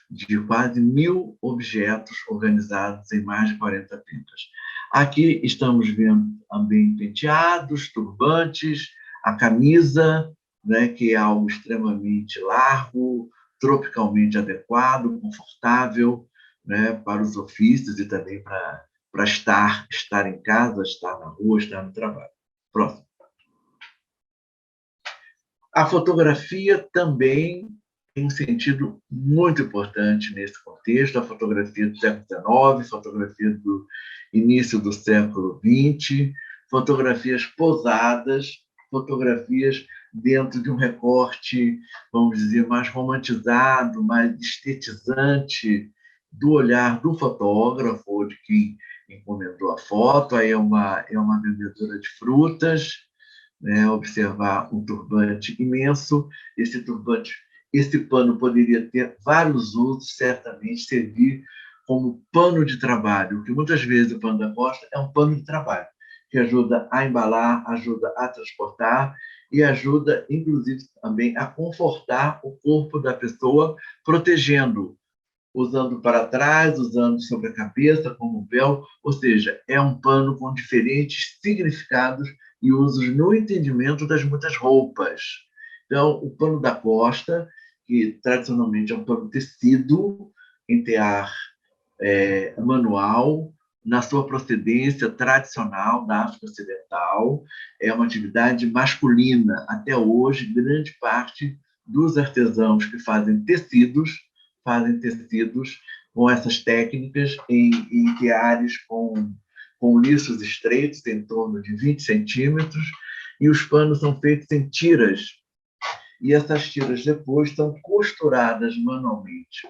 de quase 1.000 objetos organizados em mais de 40 pencas. Aqui estamos vendo também penteados, turbantes, a camisa, né, que é algo extremamente largo, tropicalmente adequado, confortável, né, para os ofícios e também para estar em casa, estar na rua, estar no trabalho. Próximo. A fotografia também tem um sentido muito importante nesse contexto, a fotografia do século XIX, fotografia do início do século XX, fotografias posadas, fotografias dentro de um recorte, vamos dizer, mais romantizado, mais estetizante do olhar do fotógrafo ou de quem encomendou a foto. Aí é uma vendedora de frutas, né, observar um turbante imenso. Esse pano poderia ter vários usos, certamente servir como pano de trabalho, porque muitas vezes o pano da costa é um pano de trabalho, que ajuda a embalar, ajuda a transportar e ajuda, inclusive, também a confortar o corpo da pessoa, protegendo, usando para trás, usando sobre a cabeça como véu, ou seja, é um pano com diferentes significados e usos no entendimento das muitas roupas. Então, o pano da costa, que tradicionalmente é um pano tecido, em tear manual, na sua procedência tradicional da África Ocidental, é uma atividade masculina. Até hoje, grande parte dos artesãos que fazem tecidos com essas técnicas em teares com liços estreitos, em torno de 20 centímetros, e os panos são feitos em tiras. E essas tiras depois são costuradas manualmente,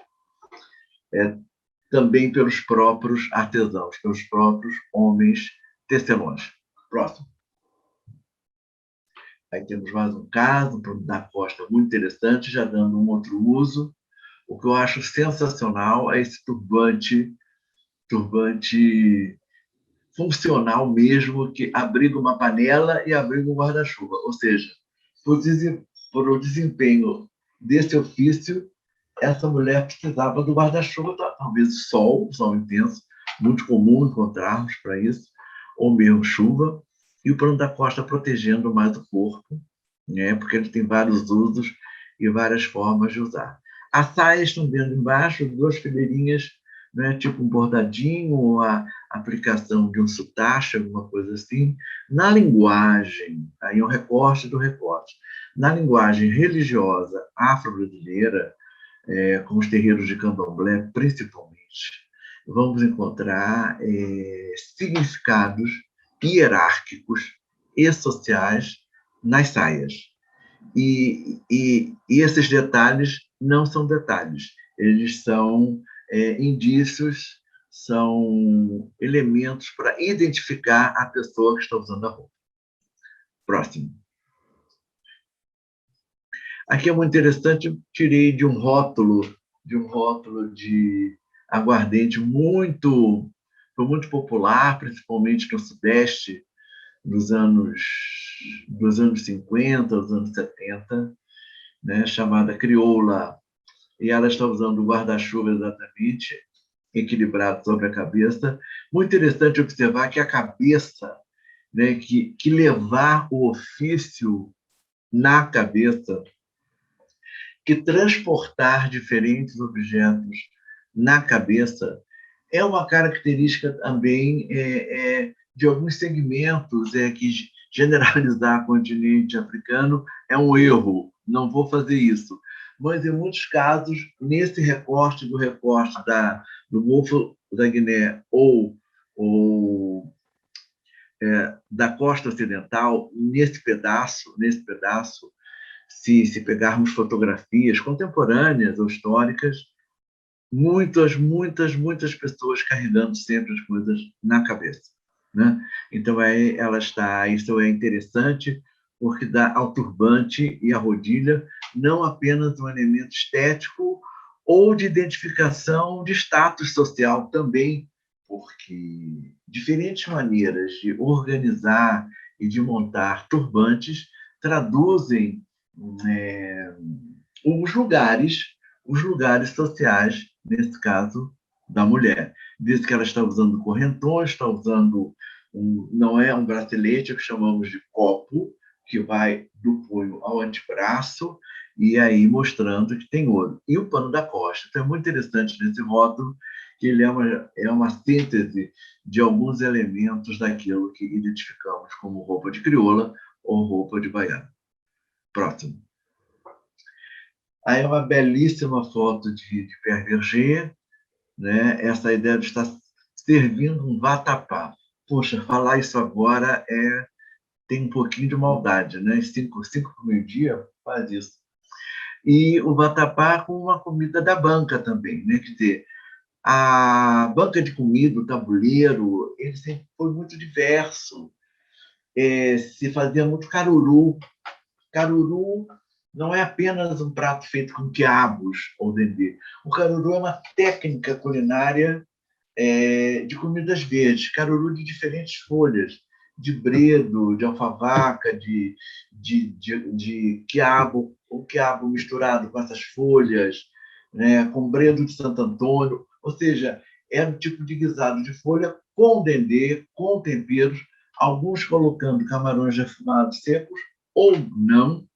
também pelos próprios artesãos, pelos próprios homens tecelões. Próximo. Aí temos mais um caso da costa muito interessante, já dando um outro uso. O que eu acho sensacional é esse turbante funcional mesmo, que abriga uma panela e abriga um guarda-chuva. Ou seja, por o desempenho desse ofício, essa mulher precisava do guarda-chuva, talvez sol intenso, muito comum encontrarmos para isso, ou mesmo chuva, e o pano da costa protegendo mais o corpo, né, porque ele tem vários usos e várias formas de usar. As saias estão vendo embaixo, 2 fileirinhas, né, tipo um bordadinho, ou a aplicação de um sotache, alguma coisa assim. Na linguagem, aí é um recorte do recorte, na linguagem religiosa afro-brasileira, com os terreiros de candomblé, principalmente, vamos encontrar significados hierárquicos e sociais nas saias. E esses detalhes não são detalhes, eles são indícios, são elementos para identificar a pessoa que está usando a roupa. Próximo. Aqui é muito interessante, eu tirei de um rótulo de aguardente foi muito popular, principalmente no Sudeste, dos anos 50, dos anos 70, né, chamada crioula. E ela está usando o guarda-chuva exatamente, equilibrado sobre a cabeça. Muito interessante observar que a cabeça, né, que levar o ofício na cabeça, que transportar diferentes objetos na cabeça é uma característica também de alguns segmentos, que generalizar o continente africano é um erro, não vou fazer isso. mas, em muitos casos, nesse recorte do Golfo da Guiné ou da costa ocidental, nesse pedaço, se pegarmos fotografias contemporâneas ou históricas, muitas pessoas carregando sempre as coisas na cabeça, né? Então, isso é interessante, porque dá ao turbante e à rodilha não apenas um elemento estético ou de identificação de status social também, porque diferentes maneiras de organizar e de montar turbantes traduzem os lugares sociais, nesse caso, da mulher. Diz que ela está usando correntões, está usando não é um bracelete, é o que chamamos de copo, que vai do punho ao antebraço, e aí mostrando que tem ouro. E o pano da costa. Então, é muito interessante nesse rótulo, que ele é uma síntese de alguns elementos daquilo que identificamos como roupa de crioula ou roupa de baiana. Próximo. Aí uma belíssima foto de Pierre Berger, né? Essa ideia de estar servindo um vatapá. Poxa, falar isso agora tem um pouquinho de maldade, né? 5 por meio-dia faz isso. E o vatapá com uma comida da banca também, né? Quer dizer, a banca de comida, o tabuleiro, ele sempre foi muito diverso. Se fazia muito caruru. Caruru não é apenas um prato feito com quiabos ou dendê. O caruru é uma técnica culinária de comidas verdes, caruru de diferentes folhas, de bredo, de alfavaca, de quiabo, o quiabo misturado com essas folhas, né, com bredo de Santo Antônio, ou seja, é um tipo de guisado de folha com dendê, com temperos, alguns colocando camarões defumados secos ou não,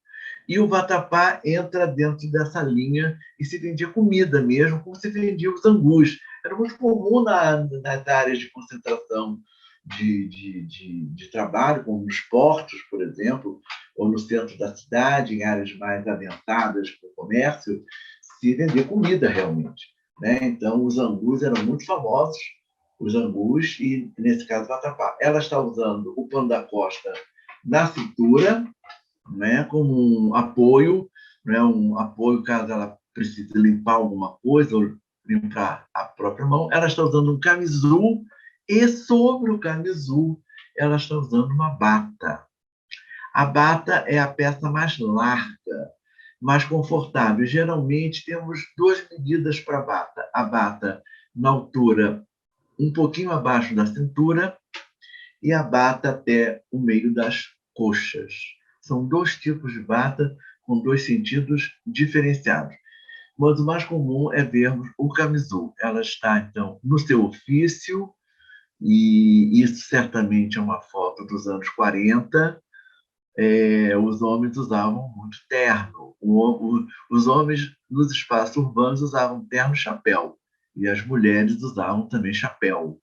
e o vatapá entra dentro dessa linha e se vendia comida mesmo, como se vendia os angus. Era muito comum nas áreas de concentração de trabalho, como nos portos, por exemplo, ou no centro da cidade, em áreas mais adentradas para o comércio, se vender comida realmente, né? Então, os angus eram muito famosos, os angus, e, nesse caso, vatapá. Ela está usando o pano da costa na cintura, né, como um apoio caso ela precise limpar alguma coisa ou limpar a própria mão. Ela está usando um camisul e, sobre o camisul, ela está usando uma bata. A bata é a peça mais larga, mais confortável. Geralmente, temos 2 medidas para a bata. A bata na altura um pouquinho abaixo da cintura e a bata até o meio das coxas. São 2 tipos de bata com 2 sentidos diferenciados. Mas o mais comum é vermos o camisul. Ela está, então, no seu ofício, e isso certamente é uma foto dos anos 40. Os homens usavam muito terno. Os homens nos espaços urbanos usavam terno e chapéu, e as mulheres usavam também chapéu.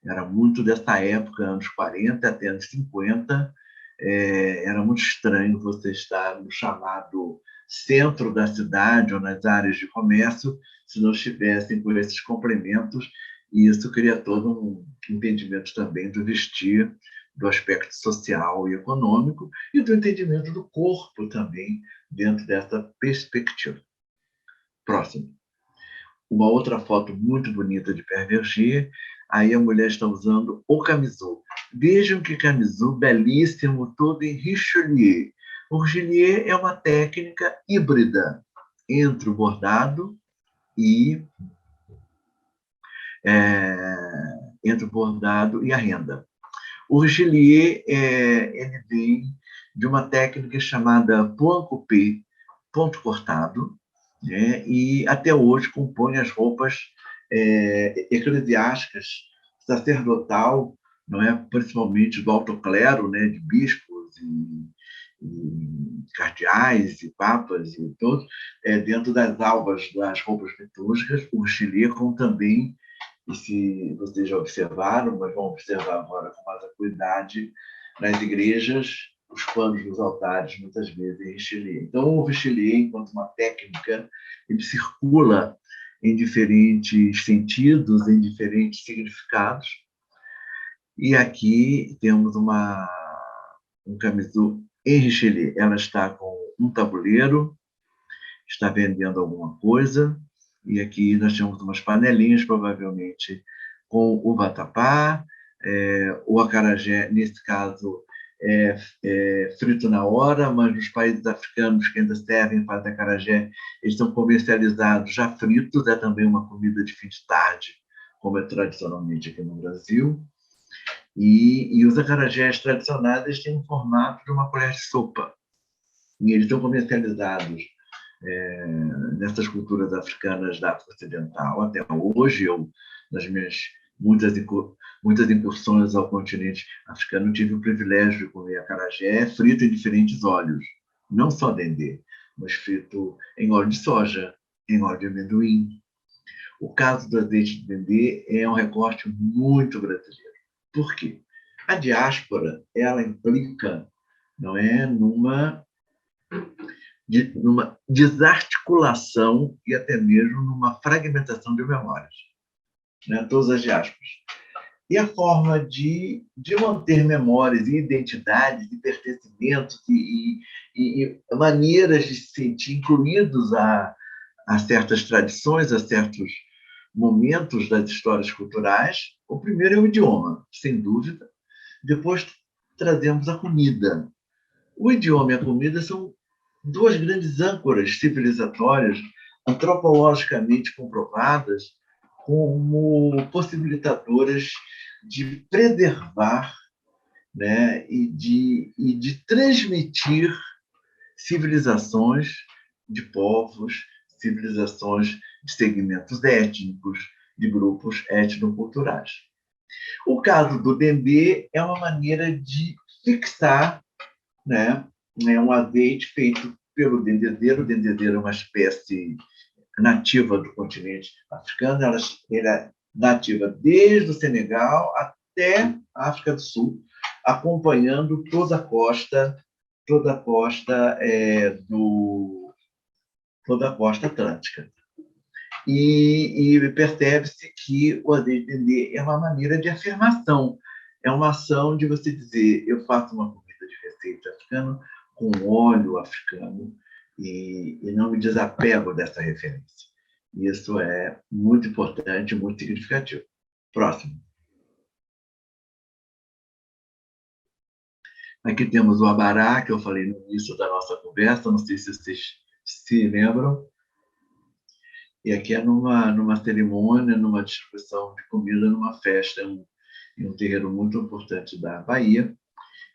Era muito dessa época, anos 40 até anos 50. Era muito estranho você estar no chamado centro da cidade ou nas áreas de comércio se não estivessem com esses complementos, e isso cria todo um entendimento também do vestir, do aspecto social e econômico e do entendimento do corpo também dentro dessa perspectiva. Próximo. Uma outra foto muito bonita de Pierre Berger. Aí a mulher está usando o camisul. Vejam que camisul belíssimo, todo em Richelieu. O Richelieu é uma técnica híbrida entre o bordado e a renda. O Richelieu ele vem de uma técnica chamada point coupé, ponto cortado, né? E até hoje compõe as roupas eclesiásticas, sacerdotal, não é? Principalmente do alto clero, né? De bispos e cardeais e papas e todos, dentro das alvas das roupas litúrgicas, o Richelieu, como também, e se vocês já observaram, mas vão observar agora com mais acuidade, nas igrejas os panos dos altares, muitas vezes em richelieu. Então, o richelieu, enquanto uma técnica, ele circula em diferentes sentidos, em diferentes significados. E aqui temos um camisô em richelieu. Ela está com um tabuleiro, está vendendo alguma coisa, e aqui nós temos umas panelinhas, provavelmente com o vatapá, o acarajé, nesse caso, frito na hora, mas nos países africanos que ainda servem para acarajé, eles são comercializados já fritos, é também uma comida de fim de tarde, como é tradicionalmente aqui no Brasil. E os acarajés tradicionais eles têm um formato de uma colher de sopa, e eles são comercializados nessas culturas africanas da África Ocidental. Até hoje, nas minhas muitas incursões ao continente africano, tive o privilégio de comer acarajé frito em diferentes óleos, não só dendê, mas frito em óleo de soja, em óleo de amendoim. O caso do azeite de dendê é um recorte muito brasileiro. Por quê? A diáspora, ela implica, não é, numa desarticulação e até mesmo numa fragmentação de memórias, né? Todas as diásporas. E a forma de manter memórias e identidades e pertencimentos e maneiras de se sentir incluídos a certas tradições, a certos momentos das histórias culturais. O primeiro é o idioma, sem dúvida. Depois trazemos a comida. O idioma e a comida são duas grandes âncoras civilizatórias, antropologicamente comprovadas, como possibilitadoras de preservar, né, e de transmitir civilizações de povos, civilizações de segmentos étnicos, de grupos etnoculturais. O caso do dendê é uma maneira de fixar, né, um azeite feito pelo dendezeiro. O dendezeiro é uma espécie nativa do continente africano. Ela é nativa desde o Senegal até a África do Sul, acompanhando toda a costa atlântica. E percebe-se que o azeite de dendê é uma maneira de afirmação, é uma ação de você dizer: eu faço uma comida de receita africana com óleo africano e não me desapego dessa referência. Isso é muito importante, muito significativo. Próximo. Aqui temos o abará, que eu falei no início da nossa conversa, não sei se vocês se lembram. E aqui é numa cerimônia, numa distribuição de comida, numa festa, em um terreiro muito importante da Bahia.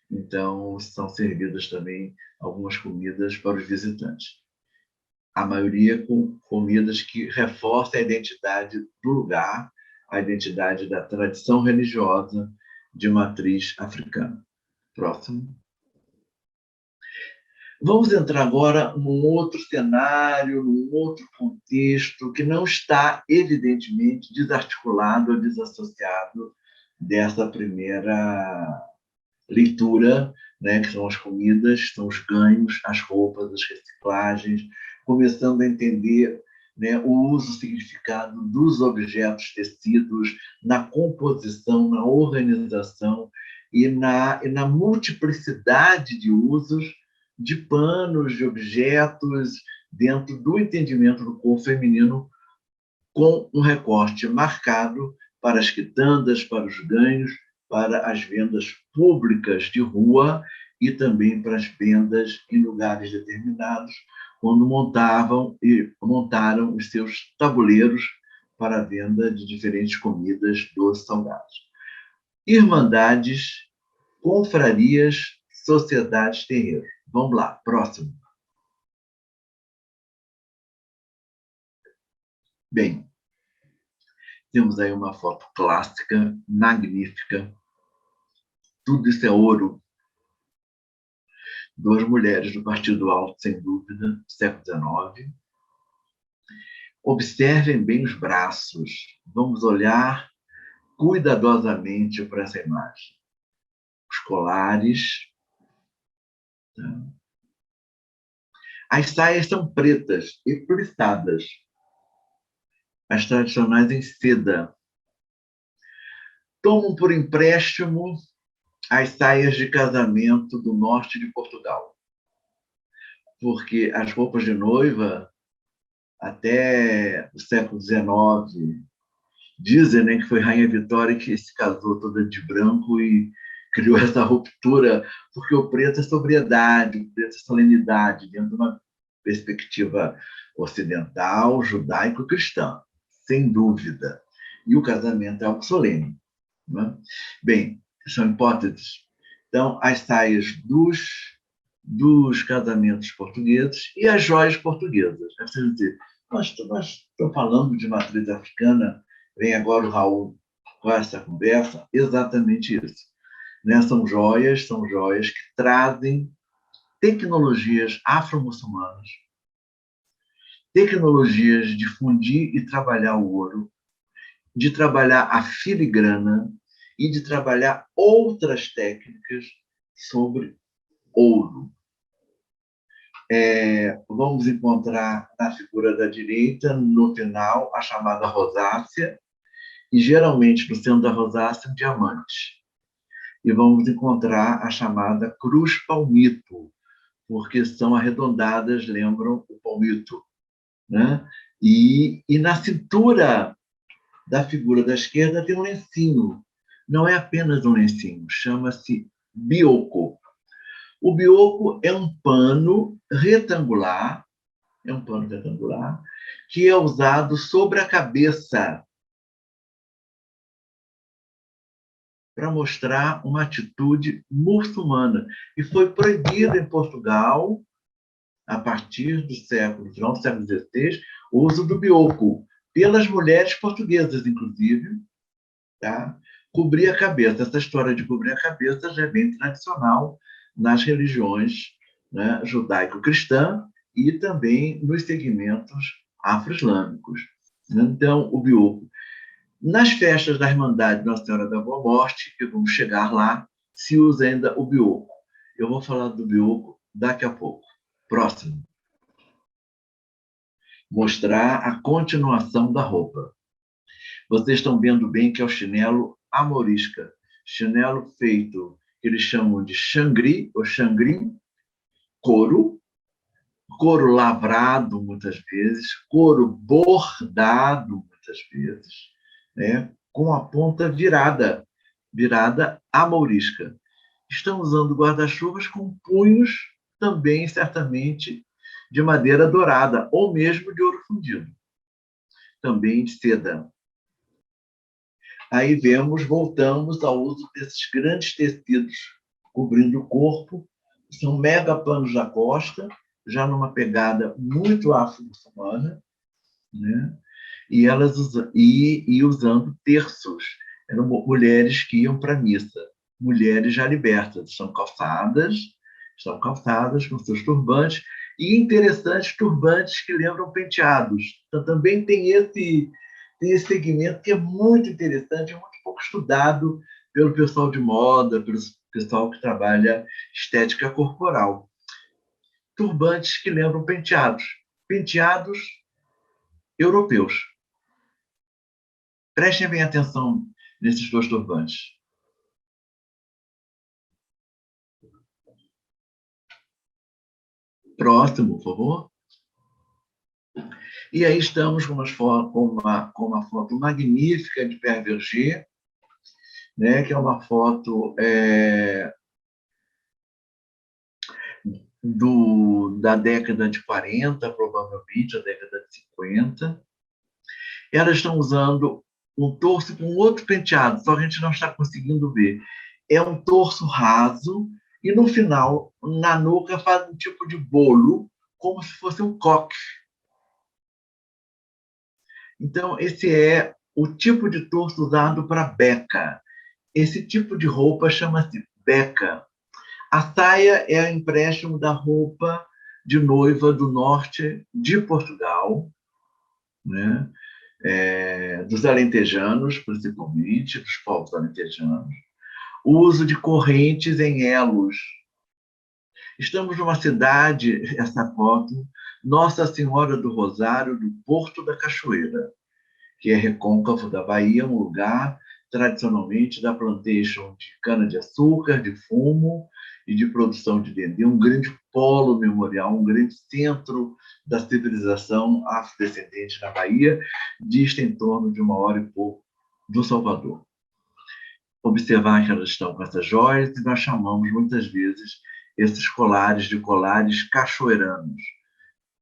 Então, são servidas também algumas comidas para os visitantes. A maioria com comidas que reforçam a identidade do lugar, a identidade da tradição religiosa de matriz africana. Próximo. Vamos entrar agora num outro cenário, num outro contexto que não está, evidentemente, desarticulado ou desassociado dessa primeira leitura, né, que são as comidas, são os ganhos, as roupas, as reciclagens, começando a entender, né, o uso, o significado dos objetos tecidos na composição, na organização e na multiplicidade de usos de panos, de objetos, dentro do entendimento do corpo feminino, com um recorte marcado para as quitandas, para os ganhos, para as vendas públicas de rua e também para as vendas em lugares determinados, quando montaram os seus tabuleiros para a venda de diferentes comidas, doces, salgados. Irmandades, confrarias, sociedades, terreiros. Vamos lá, próximo. Bem, temos aí uma foto clássica, magnífica. Tudo isso é ouro. Duas mulheres do Partido Alto, sem dúvida, do século XIX. Observem bem os braços. Vamos olhar cuidadosamente para essa imagem. Os colares, Tá? As saias são pretas e plissadas, as tradicionais em seda. Tomam por empréstimo as saias de casamento do norte de Portugal, porque as roupas de noiva, até o século XIX, dizem, né, que foi Rainha Vitória que se casou toda de branco e criou essa ruptura, porque o preto é sobriedade, o preto é solenidade, dentro de uma perspectiva ocidental, judaico-cristã, sem dúvida. E o casamento é algo solene. Né? Bem, são hipóteses. Então, as saias dos casamentos portugueses e as joias portuguesas. É preciso dizer, nós estamos falando de matriz africana, vem agora o Raul com essa conversa, exatamente isso. Né? São joias que trazem tecnologias afro-muçulmanas, tecnologias de fundir e trabalhar o ouro, de trabalhar a filigrana e de trabalhar outras técnicas sobre ouro. Vamos encontrar na figura da direita, no final, a chamada rosácea, e geralmente no centro da rosácea, um diamante. E vamos encontrar a chamada cruz palmito, porque são arredondadas, lembram o palmito. Né? E na cintura da figura da esquerda tem um lencinho. Não é apenas um lencinho, chama-se bioco. O bioco é um pano retangular, que é usado sobre a cabeça para mostrar uma atitude muçulmana. E foi proibido em Portugal, a partir do século XVI, o uso do bioco, pelas mulheres portuguesas, inclusive, tá? Cobrir a cabeça. Essa história de cobrir a cabeça já é bem tradicional nas religiões, né, judaico-cristã e também nos segmentos afro-islâmicos. Então, o bioco. Nas festas da Irmandade Nossa Senhora da Boa Morte, que vamos chegar lá, se usa ainda o bioco. Eu vou falar do bioco daqui a pouco. Próximo. Mostrar a continuação da roupa. Vocês estão vendo bem que é o chinelo amorisca. Chinelo feito, que eles chamam de xangri, ou xangrim, couro lavrado muitas vezes, couro bordado muitas vezes, né? Com a ponta virada amorisca. Estão usando guarda-chuvas com punhos também, certamente, de madeira dourada, ou mesmo de ouro fundido, também de seda. Aí voltamos ao uso desses grandes tecidos cobrindo o corpo, são mega panos da costa, já numa pegada muito afro-muçulmana, né? E usando terços. Eram mulheres que iam para a missa, mulheres já libertas, estão calçadas com seus turbantes, e interessantes turbantes que lembram penteados. Então, também tem esse segmento que é muito interessante, é muito pouco estudado pelo pessoal de moda, pelo pessoal que trabalha estética corporal. Turbantes que lembram penteados europeus. Prestem bem atenção nesses dois turbantes. Próximo, por favor. E aí estamos com uma foto magnífica de Père Verger, né, que é uma foto da década de 40, provavelmente, a década de 50. Elas estão usando um torso com outro penteado, só que a gente não está conseguindo ver. É um torso raso e, no final, na nuca, faz um tipo de bolo, como se fosse um coque. Então, esse é o tipo de torso usado para beca. Esse tipo de roupa chama-se beca. A saia é o empréstimo da roupa de noiva do norte de Portugal, né? Dos alentejanos, principalmente, dos povos alentejanos. O uso de correntes em elos. Estamos numa cidade, essa foto, Nossa Senhora do Rosário, do Porto da Cachoeira, que é recôncavo da Bahia, um lugar tradicionalmente da plantation de cana-de-açúcar, de fumo e de produção de dendê, um grande polo memorial, um grande centro da civilização afrodescendente na Bahia, dista em torno de 1 hora e pouco do Salvador. Observar que elas estão com essas joias e nós chamamos muitas vezes esses colares de colares cachoeiranos,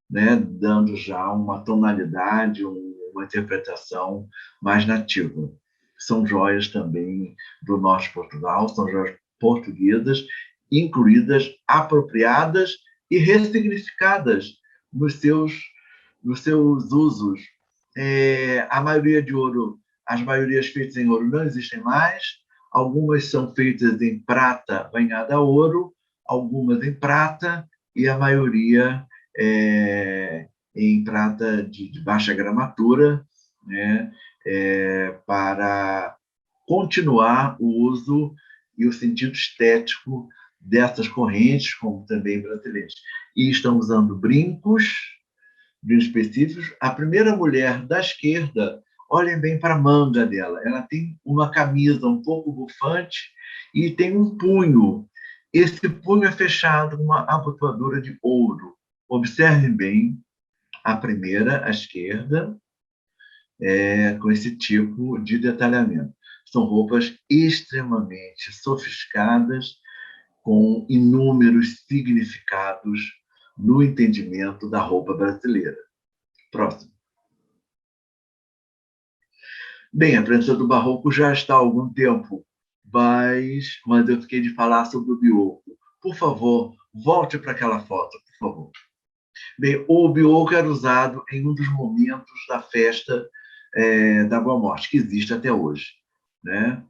né? Dando já uma tonalidade, uma interpretação mais nativa. São joias também do norte de Portugal, são joias portuguesas, incluídas, apropriadas e ressignificadas nos seus usos. A maioria de ouro, as maiorias feitas em ouro não existem mais, algumas são feitas em prata banhada a ouro, algumas em prata, e a maioria em prata de baixa gramatura, né, para continuar o uso e o sentido estético dessas correntes, como também brasileiras. E estão usando brincos específicos. A primeira mulher da esquerda, olhem bem para a manga dela, ela tem uma camisa um pouco bufante e tem um punho. Esse punho é fechado com uma abotoadura de ouro. Observem bem a primeira, à esquerda, com esse tipo de detalhamento. São roupas extremamente sofisticadas, com inúmeros significados no entendimento da roupa brasileira. Próximo. Bem, a prensa do Barroco já está há algum tempo, mas eu fiquei de falar sobre o bioco. Por favor, volte para aquela foto, por favor. Bem, o bioco era usado em um dos momentos da festa da Boa Morte, que existe até hoje, né?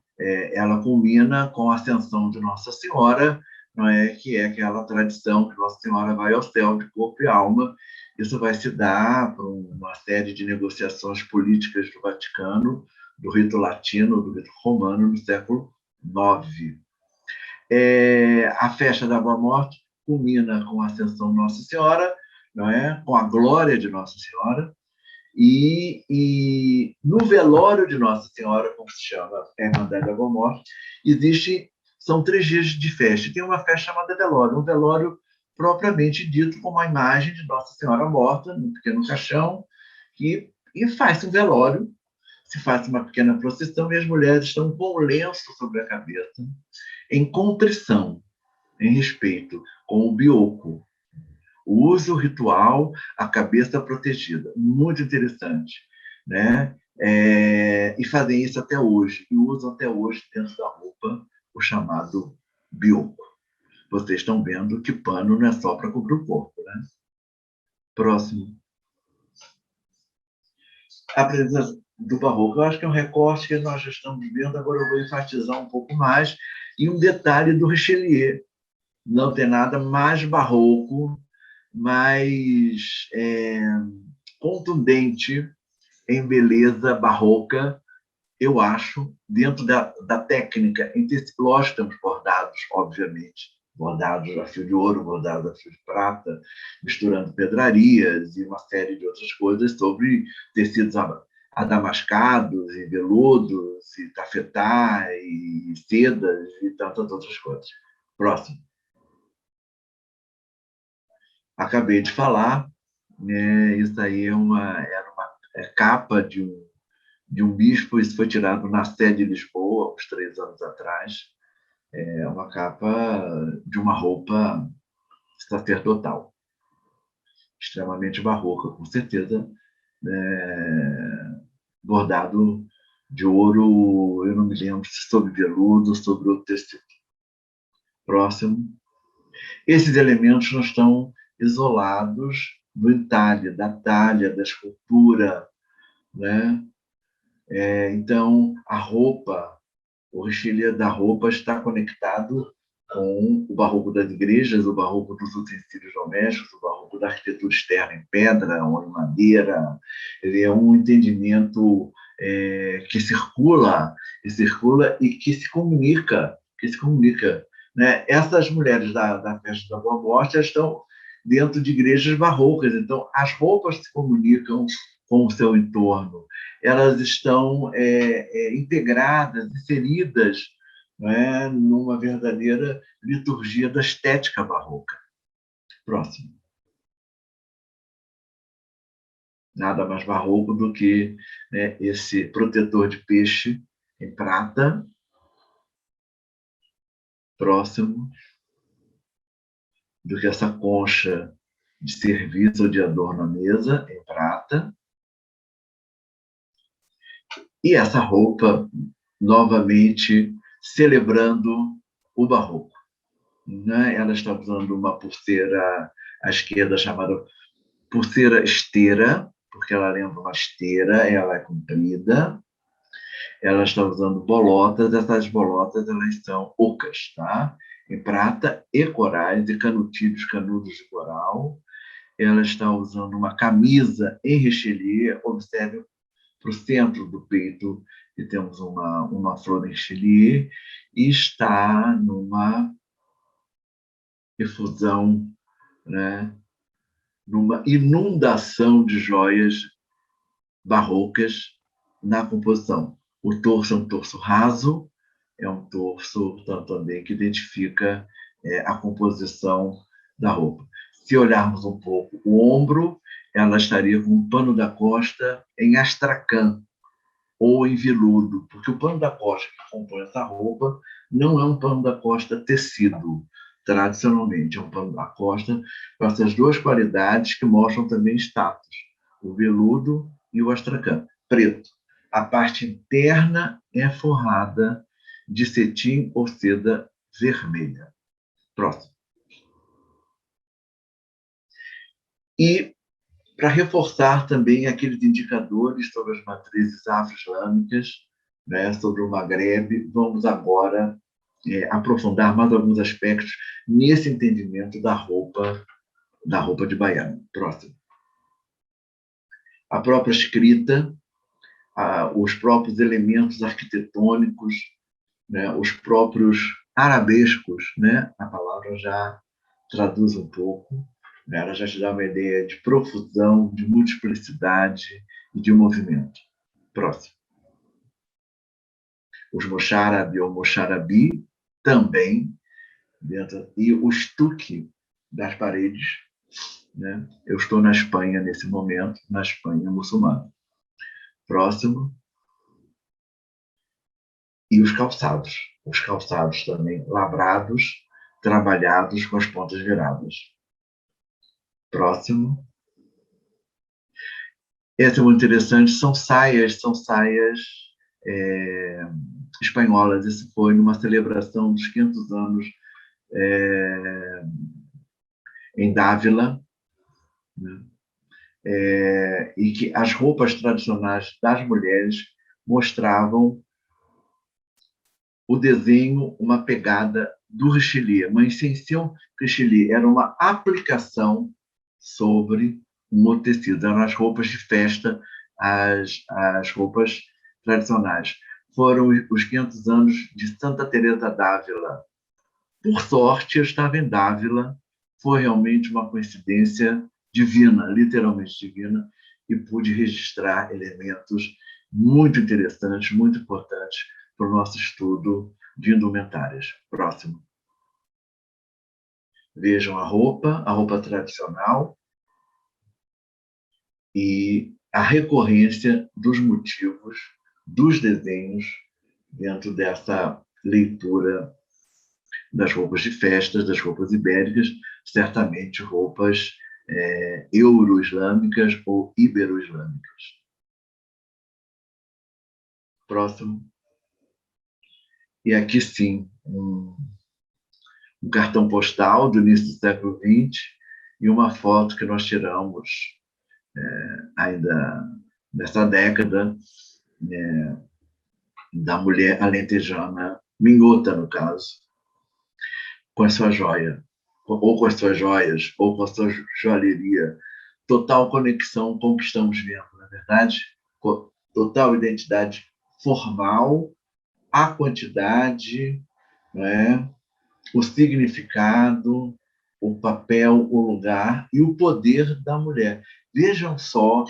Ela culmina com a ascensão de Nossa Senhora, não é? Que é aquela tradição que Nossa Senhora vai ao céu de corpo e alma. Isso vai se dar por uma série de negociações políticas do Vaticano, do rito latino, do rito romano, no século IX. A festa da Boa Morte culmina com a ascensão de Nossa Senhora, não é? Com a glória de Nossa Senhora, e no velório de Nossa Senhora, como se chama a Irmandade da Boa Morte, são 3 dias de festa. Tem uma festa chamada velório, um velório propriamente dito com uma imagem de Nossa Senhora morta, num pequeno caixão, e faz um velório, se faz uma pequena procissão e as mulheres estão com um lenço sobre a cabeça, em contrição, em respeito com o bioco. O uso ritual, a cabeça protegida. Muito interessante, né? E fazem isso até hoje, e usam até hoje dentro da roupa o chamado bioco. Vocês estão vendo que pano não é só para cobrir o corpo, né? Próximo. A presença do Barroco. Eu acho que é um recorte que nós já estamos vendo, agora eu vou enfatizar um pouco mais. E um detalhe do Richelieu. Não tem nada mais barroco, mais contundente em beleza barroca, eu acho, dentro da técnica. Lógico, temos bordados, obviamente, bordados a fio de ouro, bordados a fio de prata, misturando pedrarias e uma série de outras coisas sobre tecidos adamascados e veludos e tafetá e sedas e tantas outras coisas. Próximo. Acabei de falar, né? Isso aí era uma capa de um bispo, isso foi tirado na sede de Lisboa, uns 3 anos atrás. É uma capa de uma roupa sacerdotal, extremamente barroca, com certeza, bordado de ouro, eu não me lembro se sobre veludo ou sobre outro tecido. Próximo. Esses elementos não estão isolados do entalhe, da talha, da escultura, né? Então, a roupa, o Richelieu da roupa está conectado com o barroco das igrejas, o barroco dos utensílios domésticos, o barroco da arquitetura externa em pedra ou em madeira. Ele é um entendimento que circula e que se comunica né? Essas mulheres da festa da Boa Morte estão dentro de igrejas barrocas, então as roupas se comunicam com o seu entorno, elas estão integradas, inseridas, né, numa verdadeira liturgia da estética barroca. Próximo. Nada mais barroco do que, né, esse protetor de peixe em prata. Próximo. Do que essa concha de serviço ou de adorno à mesa em prata. E essa roupa, novamente, celebrando o barroco, né? Ela está usando uma pulseira à esquerda chamada pulseira esteira, porque ela lembra uma esteira, ela é comprida. Ela está usando bolotas, essas bolotas elas são ocas, tá? Em prata e corais, e canudos de coral. Ela está usando uma camisa em richelieu, observe para o centro do peito, e temos uma flor em richelieu, e está numa efusão, né? Numa inundação de joias barrocas na composição. O torso é um torso raso, é um torso, portanto, também que identifica a composição da roupa. Se olharmos um pouco o ombro, ela estaria com um pano da costa em astracan ou em veludo, porque o pano da costa que compõe essa roupa não é um pano da costa tecido, tradicionalmente, é um pano da costa com essas duas qualidades que mostram também status, o veludo e o astracan, preto. A parte interna é forrada de cetim ou seda vermelha. Próximo. E, para reforçar também aqueles indicadores sobre as matrizes afro-islâmicas, né, sobre o Maghreb, vamos agora aprofundar mais alguns aspectos nesse entendimento da roupa de baiano. Próximo. A própria escrita, os próprios elementos arquitetônicos, né, os próprios arabescos, né, a palavra já traduz um pouco, né, ela já te dá uma ideia de profusão, de multiplicidade e de movimento. Próximo. Os mocharabi ou mocharabi também, e o estuque das paredes, né? Eu estou na Espanha nesse momento, na Espanha muçulmana. Próximo. E os calçados também labrados, trabalhados com as pontas viradas. Próximo. Esse é muito interessante, são saias espanholas. Isso foi numa celebração dos 500 anos em Dávila, né? E que as roupas tradicionais das mulheres mostravam o desenho, uma pegada do Richelieu, uma extensão Richelieu, era uma aplicação sobre um tecido, eram as roupas de festa, as roupas tradicionais. Foram os 500 anos de Santa Teresa d'Ávila. Por sorte, eu estava em Dávila, foi realmente uma coincidência divina, literalmente divina, e pude registrar elementos muito interessantes, muito importantes para o nosso estudo de indumentárias. Próximo. Vejam a roupa tradicional e a recorrência dos motivos, dos desenhos, dentro dessa leitura das roupas de festas, das roupas ibéricas, certamente roupas euro-islâmicas ou ibero-islâmicas. Próximo. E aqui sim, um cartão postal do início do século XX e uma foto que nós tiramos ainda nessa década da mulher alentejana, minhota no caso, com a sua joia, ou com as suas joias, ou com a sua joalheria. Total conexão com o que estamos vendo, na verdade, total identidade formal, a quantidade, né? o significado, o papel, o lugar e o poder da mulher. Vejam só,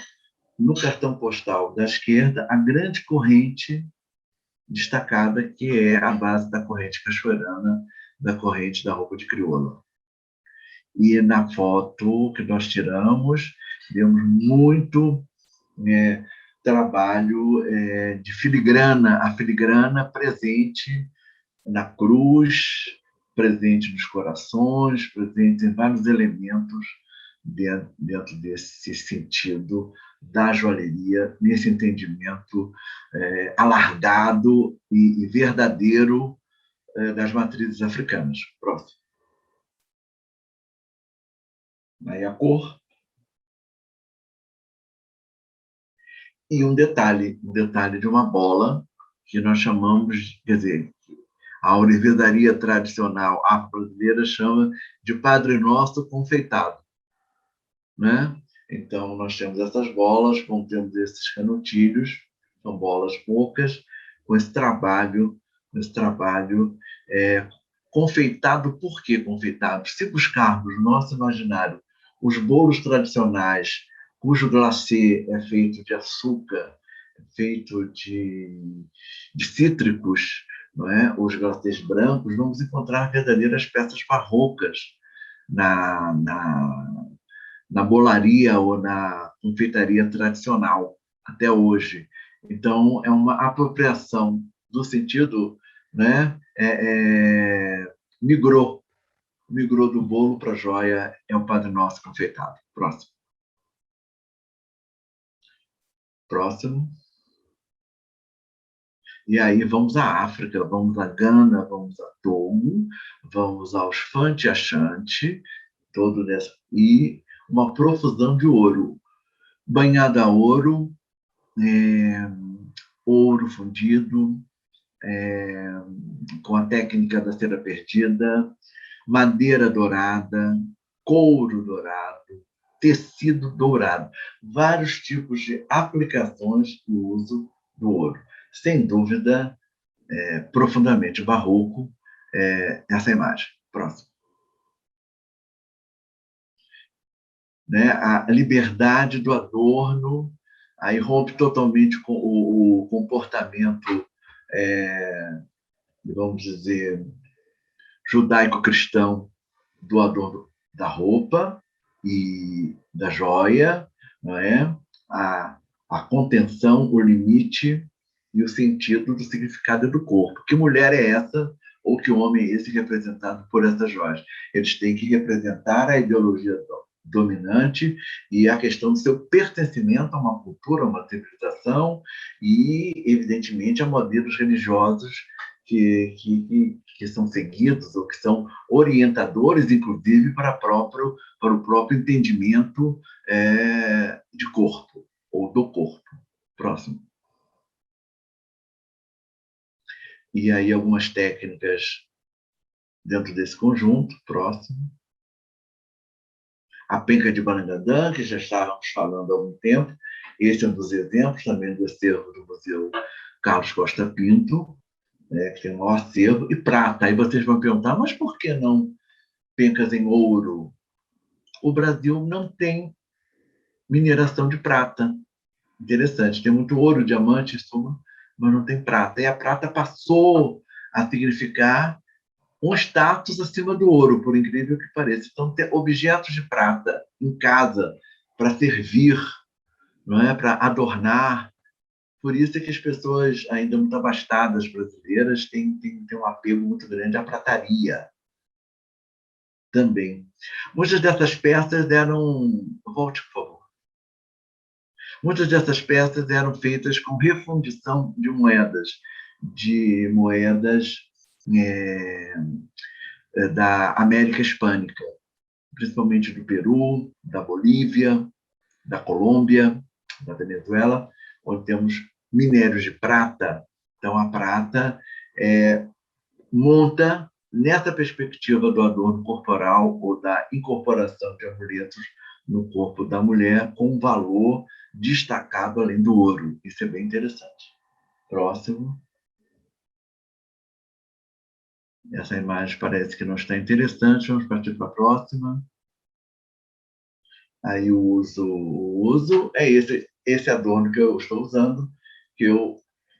no cartão postal da esquerda, a grande corrente destacada, que é a base da corrente cachoeirana, da corrente da roupa de crioula. E na foto que nós tiramos, vemos muito trabalho de filigrana, a filigrana presente na cruz, presente nos corações, presente em vários elementos dentro desse sentido da joalheria, nesse entendimento alargado e verdadeiro das matrizes africanas. Próximo. Aí a cor. E um detalhe de uma bola que nós chamamos, quer dizer, a ourivesaria tradicional afro-brasileira chama de Padre Nosso confeitado, né? Então, nós temos essas bolas, como temos esses canutilhos, são bolas poucas, com esse trabalho confeitado. Por que confeitado? Se buscarmos no nosso imaginário os bolos tradicionais, cujo glacê é feito de açúcar, feito de cítricos, não é? Os glacês brancos, vamos encontrar verdadeiras peças barrocas na bolaria ou na confeitaria tradicional, até hoje. Então, é uma apropriação do sentido, né? Migrou do bolo para a joia, é o Padre Nosso confeitado. Próximo. E aí vamos à África, vamos a Gana, vamos a Togo, vamos aos Fante Achante, e uma profusão de ouro. Banhada a ouro, ouro fundido, com a técnica da cera perdida, madeira dourada, couro dourado, tecido dourado. Vários tipos de aplicações e uso do ouro. Sem dúvida, profundamente barroco, essa imagem. Próximo. Né? A liberdade do adorno, aí rompe totalmente com o comportamento, vamos dizer, judaico-cristão do adorno da roupa e da joia, não é? A contenção, o limite e o sentido do significado do corpo. Que mulher é essa ou que homem é esse representado por essas joias? Eles têm que representar a ideologia dominante e a questão do seu pertencimento a uma cultura, a uma civilização e, evidentemente, a modelos religiosos que são seguidos ou que são orientadores, inclusive, para o próprio entendimento de corpo ou do corpo. Próximo. E aí algumas técnicas dentro desse conjunto. Próximo. A penca de Banangadã, que já estávamos falando há algum tempo. Esse é um dos exemplos também do acervo do Museu Carlos Costa Pinto, que tem um maior acervo, e prata. Aí vocês vão perguntar, mas por que não pencas em ouro? O Brasil não tem mineração de prata. Interessante, tem muito ouro, diamante, mas não tem prata. E a prata passou a significar um status acima do ouro, por incrível que pareça. Então, ter objetos de prata em casa para servir, não é? Para adornar. Por isso é que as pessoas, ainda muito abastadas brasileiras, têm um apego muito grande à prataria também. Muitas dessas peças eram... Volte, por favor. Muitas dessas peças eram feitas com refundição de moedas da América Hispânica, principalmente do Peru, da Bolívia, da Colômbia, da Venezuela, onde temos minérios de prata. Então, a prata monta nessa perspectiva do adorno corporal ou da incorporação de amuletos no corpo da mulher com um valor destacado além do ouro. Isso é bem interessante. Próximo. Essa imagem parece que não está interessante, vamos partir para a próxima. Aí o uso é esse adorno que eu estou usando, que eu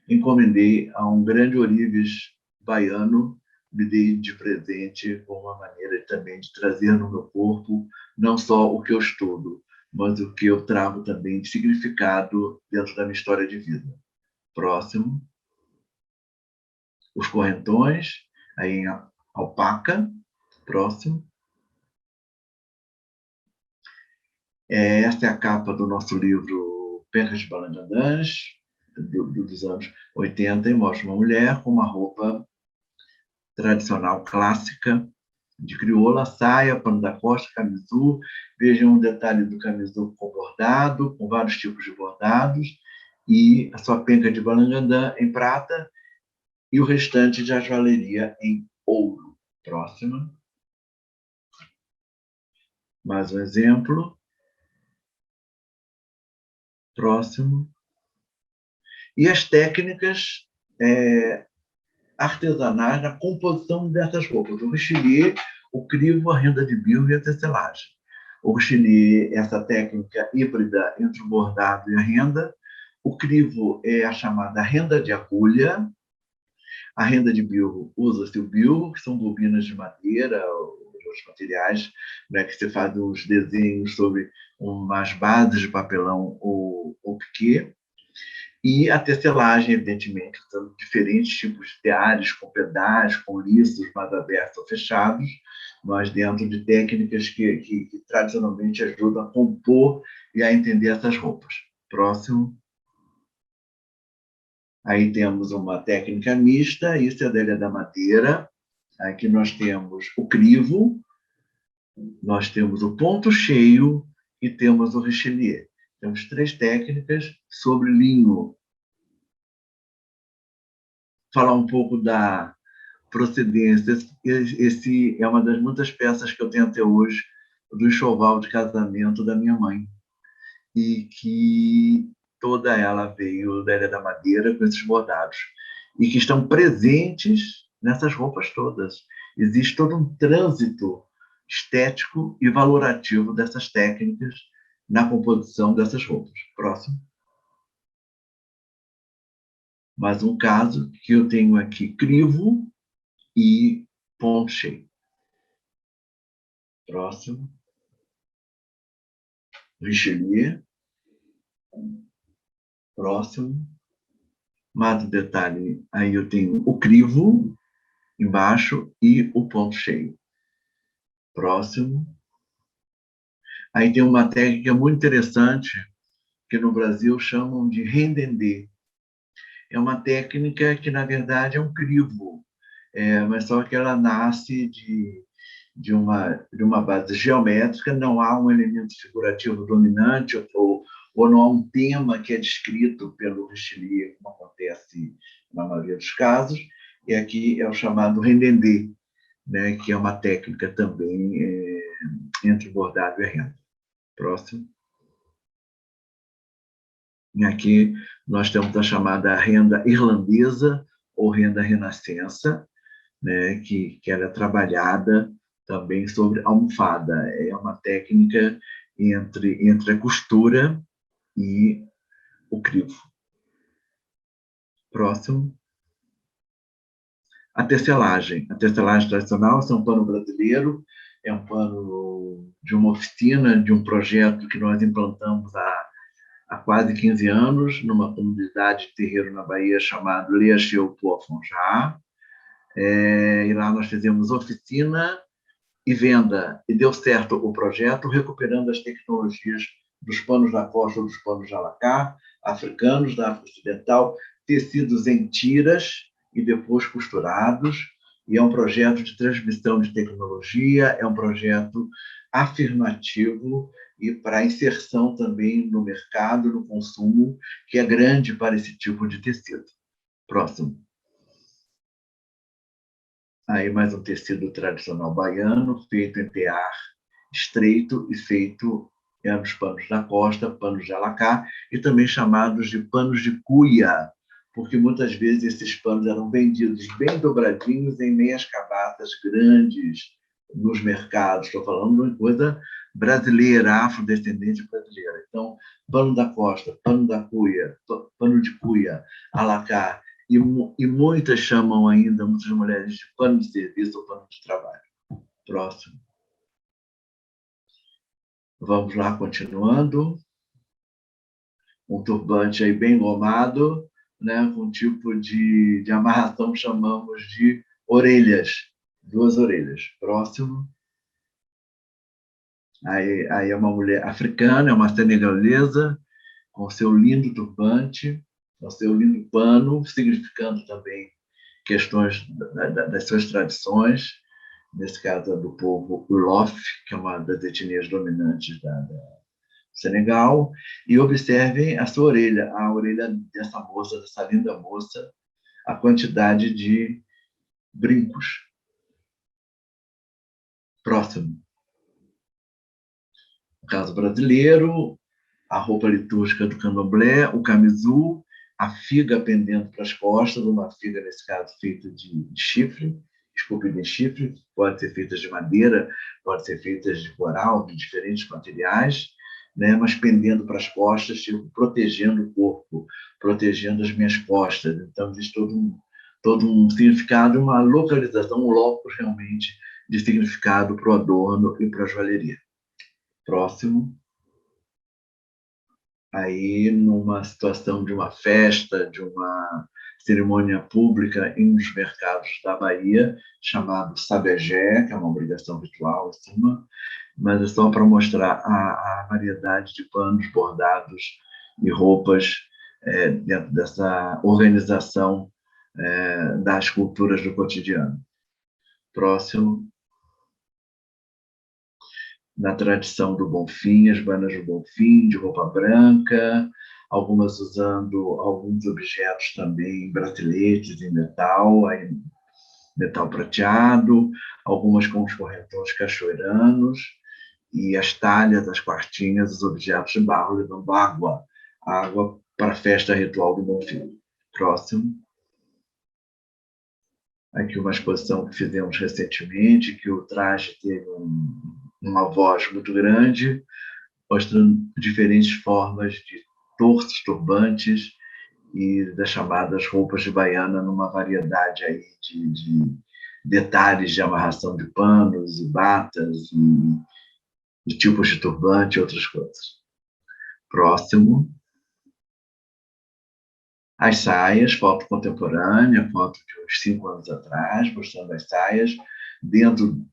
encomendei a um grande ourives baiano, me dei de presente como uma maneira também de trazer no meu corpo não só o que eu estudo, mas o que eu trago também de significado dentro da minha história de vida. Próximo. Os correntões, aí em alpaca. Próximo. Esta é a capa do nosso livro Pencas de Balangadãs, dos anos 80, e mostra uma mulher com uma roupa tradicional clássica de crioula, saia, pano da costa, camisu. Vejam um detalhe do camisu com bordado, com vários tipos de bordados, e a sua penca de balangandã em prata e o restante de joalheria em ouro. Próxima. Mais um exemplo. Próximo. E as técnicas artesanais na composição dessas roupas. O richelieu, o crivo, a renda de bilro e a tecelagem. O richelieu é essa técnica híbrida entre o bordado e a renda. O crivo é a chamada renda de agulha. A renda de bilro usa-se o bilro, que são bobinas de madeira, outros materiais, né, que você faz os desenhos sobre umas bases de papelão ou piquê. E a tecelagem, evidentemente, usando diferentes tipos de teares, com pedais, com liços mais abertos ou fechados, mas dentro de técnicas que tradicionalmente ajudam a compor e a entender essas roupas. Próximo. Aí temos uma técnica mista, isso é a Adélia da Madeira. Aqui nós temos o crivo, nós temos o ponto cheio e temos o richelieu. Temos 3 técnicas sobre linho. Falar um pouco da procedência. Esse é uma das muitas peças que eu tenho até hoje do enxoval de casamento da minha mãe, e que toda ela veio da Ilha da Madeira com esses bordados, e que estão presentes nessas roupas todas. Existe todo um trânsito estético e valorativo dessas técnicas na composição dessas roupas. Próximo. Mais um caso que eu tenho aqui, crivo e ponto cheio. Próximo. Richelieu. Próximo. Mais um detalhe, aí eu tenho o crivo embaixo e o ponto cheio. Próximo. Aí tem uma técnica muito interessante que no Brasil chamam de rendendê. É uma técnica que, na verdade, é um crivo, mas só que ela nasce de uma base geométrica, não há um elemento figurativo dominante ou não há um tema que é descrito pelo Richelieu, como acontece na maioria dos casos, e aqui é o chamado rendendê, né, que é uma técnica também entre bordado e renda. Próximo. E aqui nós temos a chamada renda irlandesa ou renda renascença, né, que ela é trabalhada também sobre almofada. É uma técnica entre a costura e o crivo. Próximo. A tecelagem. A tecelagem tradicional é um pano brasileiro, é um pano de uma oficina, de um projeto que nós implantamos há quase 15 anos, numa comunidade de terreiro na Bahia chamada Leacheu-Puafonjá. E lá nós fizemos oficina e venda, e deu certo o projeto, recuperando as tecnologias dos panos da costa ou dos panos de alacá, africanos, da África Ocidental, tecidos em tiras e depois costurados, e é um projeto de transmissão de tecnologia, é um projeto afirmativo e para inserção também no mercado, no consumo, que é grande para esse tipo de tecido. Próximo. Aí mais um tecido tradicional baiano, feito em tear estreito e feito nos panos da costa, panos de alacá, e também chamados de panos de cuia, porque muitas vezes esses panos eram vendidos bem dobradinhos em meias cavatas grandes nos mercados. Estou falando de uma coisa brasileira, afrodescendente brasileira. Então, pano da costa, pano da cuia, pano de cuia, alacá, e muitas chamam ainda, muitas mulheres, de pano de serviço ou pano de trabalho. Próximo. Vamos lá, continuando. Um turbante aí bem engomado, né, com um tipo de amarração que chamamos de orelhas, 2 orelhas. Próximo. Aí é uma mulher africana, é uma senegalesa, com seu lindo turbante, com seu lindo pano, significando também questões das suas tradições, nesse caso é do povo Wolof, que é uma das etnias dominantes do Senegal, e observem a sua orelha, a orelha dessa moça, dessa linda moça, a quantidade de brincos. Próximo. No caso brasileiro, a roupa litúrgica do candomblé, o camisu, a figa pendendo para as costas, uma figa, nesse caso, feita de chifre, esculpida em chifre, pode ser feita de madeira, pode ser feita de coral, de diferentes materiais, né? Mas pendendo para as costas, tipo, protegendo o corpo, protegendo as minhas costas. Então, existe todo um significado, uma localização, um locus realmente de significado para o adorno e para a joalheria. Próximo. Aí, numa situação de uma festa, de uma cerimônia pública em um dos mercados da Bahia, chamado sabejé, que é uma obrigação ritual, em cima, mas é só para mostrar a variedade de panos bordados e roupas dentro dessa organização das culturas do cotidiano. Próximo. Na tradição do Bonfim, as bandas do Bonfim, de roupa branca, algumas usando alguns objetos também, braceletes em metal, metal prateado, algumas com os correntões cachoeiranos, e as talhas, as quartinhas, os objetos de barro levando água para a festa ritual do Bonfim. Próximo. Aqui uma exposição que fizemos recentemente, que o traje teve uma voz muito grande, mostrando diferentes formas de torsos, turbantes e das chamadas roupas de baiana, numa variedade aí de detalhes de amarração de panos e batas e tipos de turbante e outras coisas. Próximo. As saias, foto contemporânea, foto de uns 5 anos atrás, mostrando as saias dentro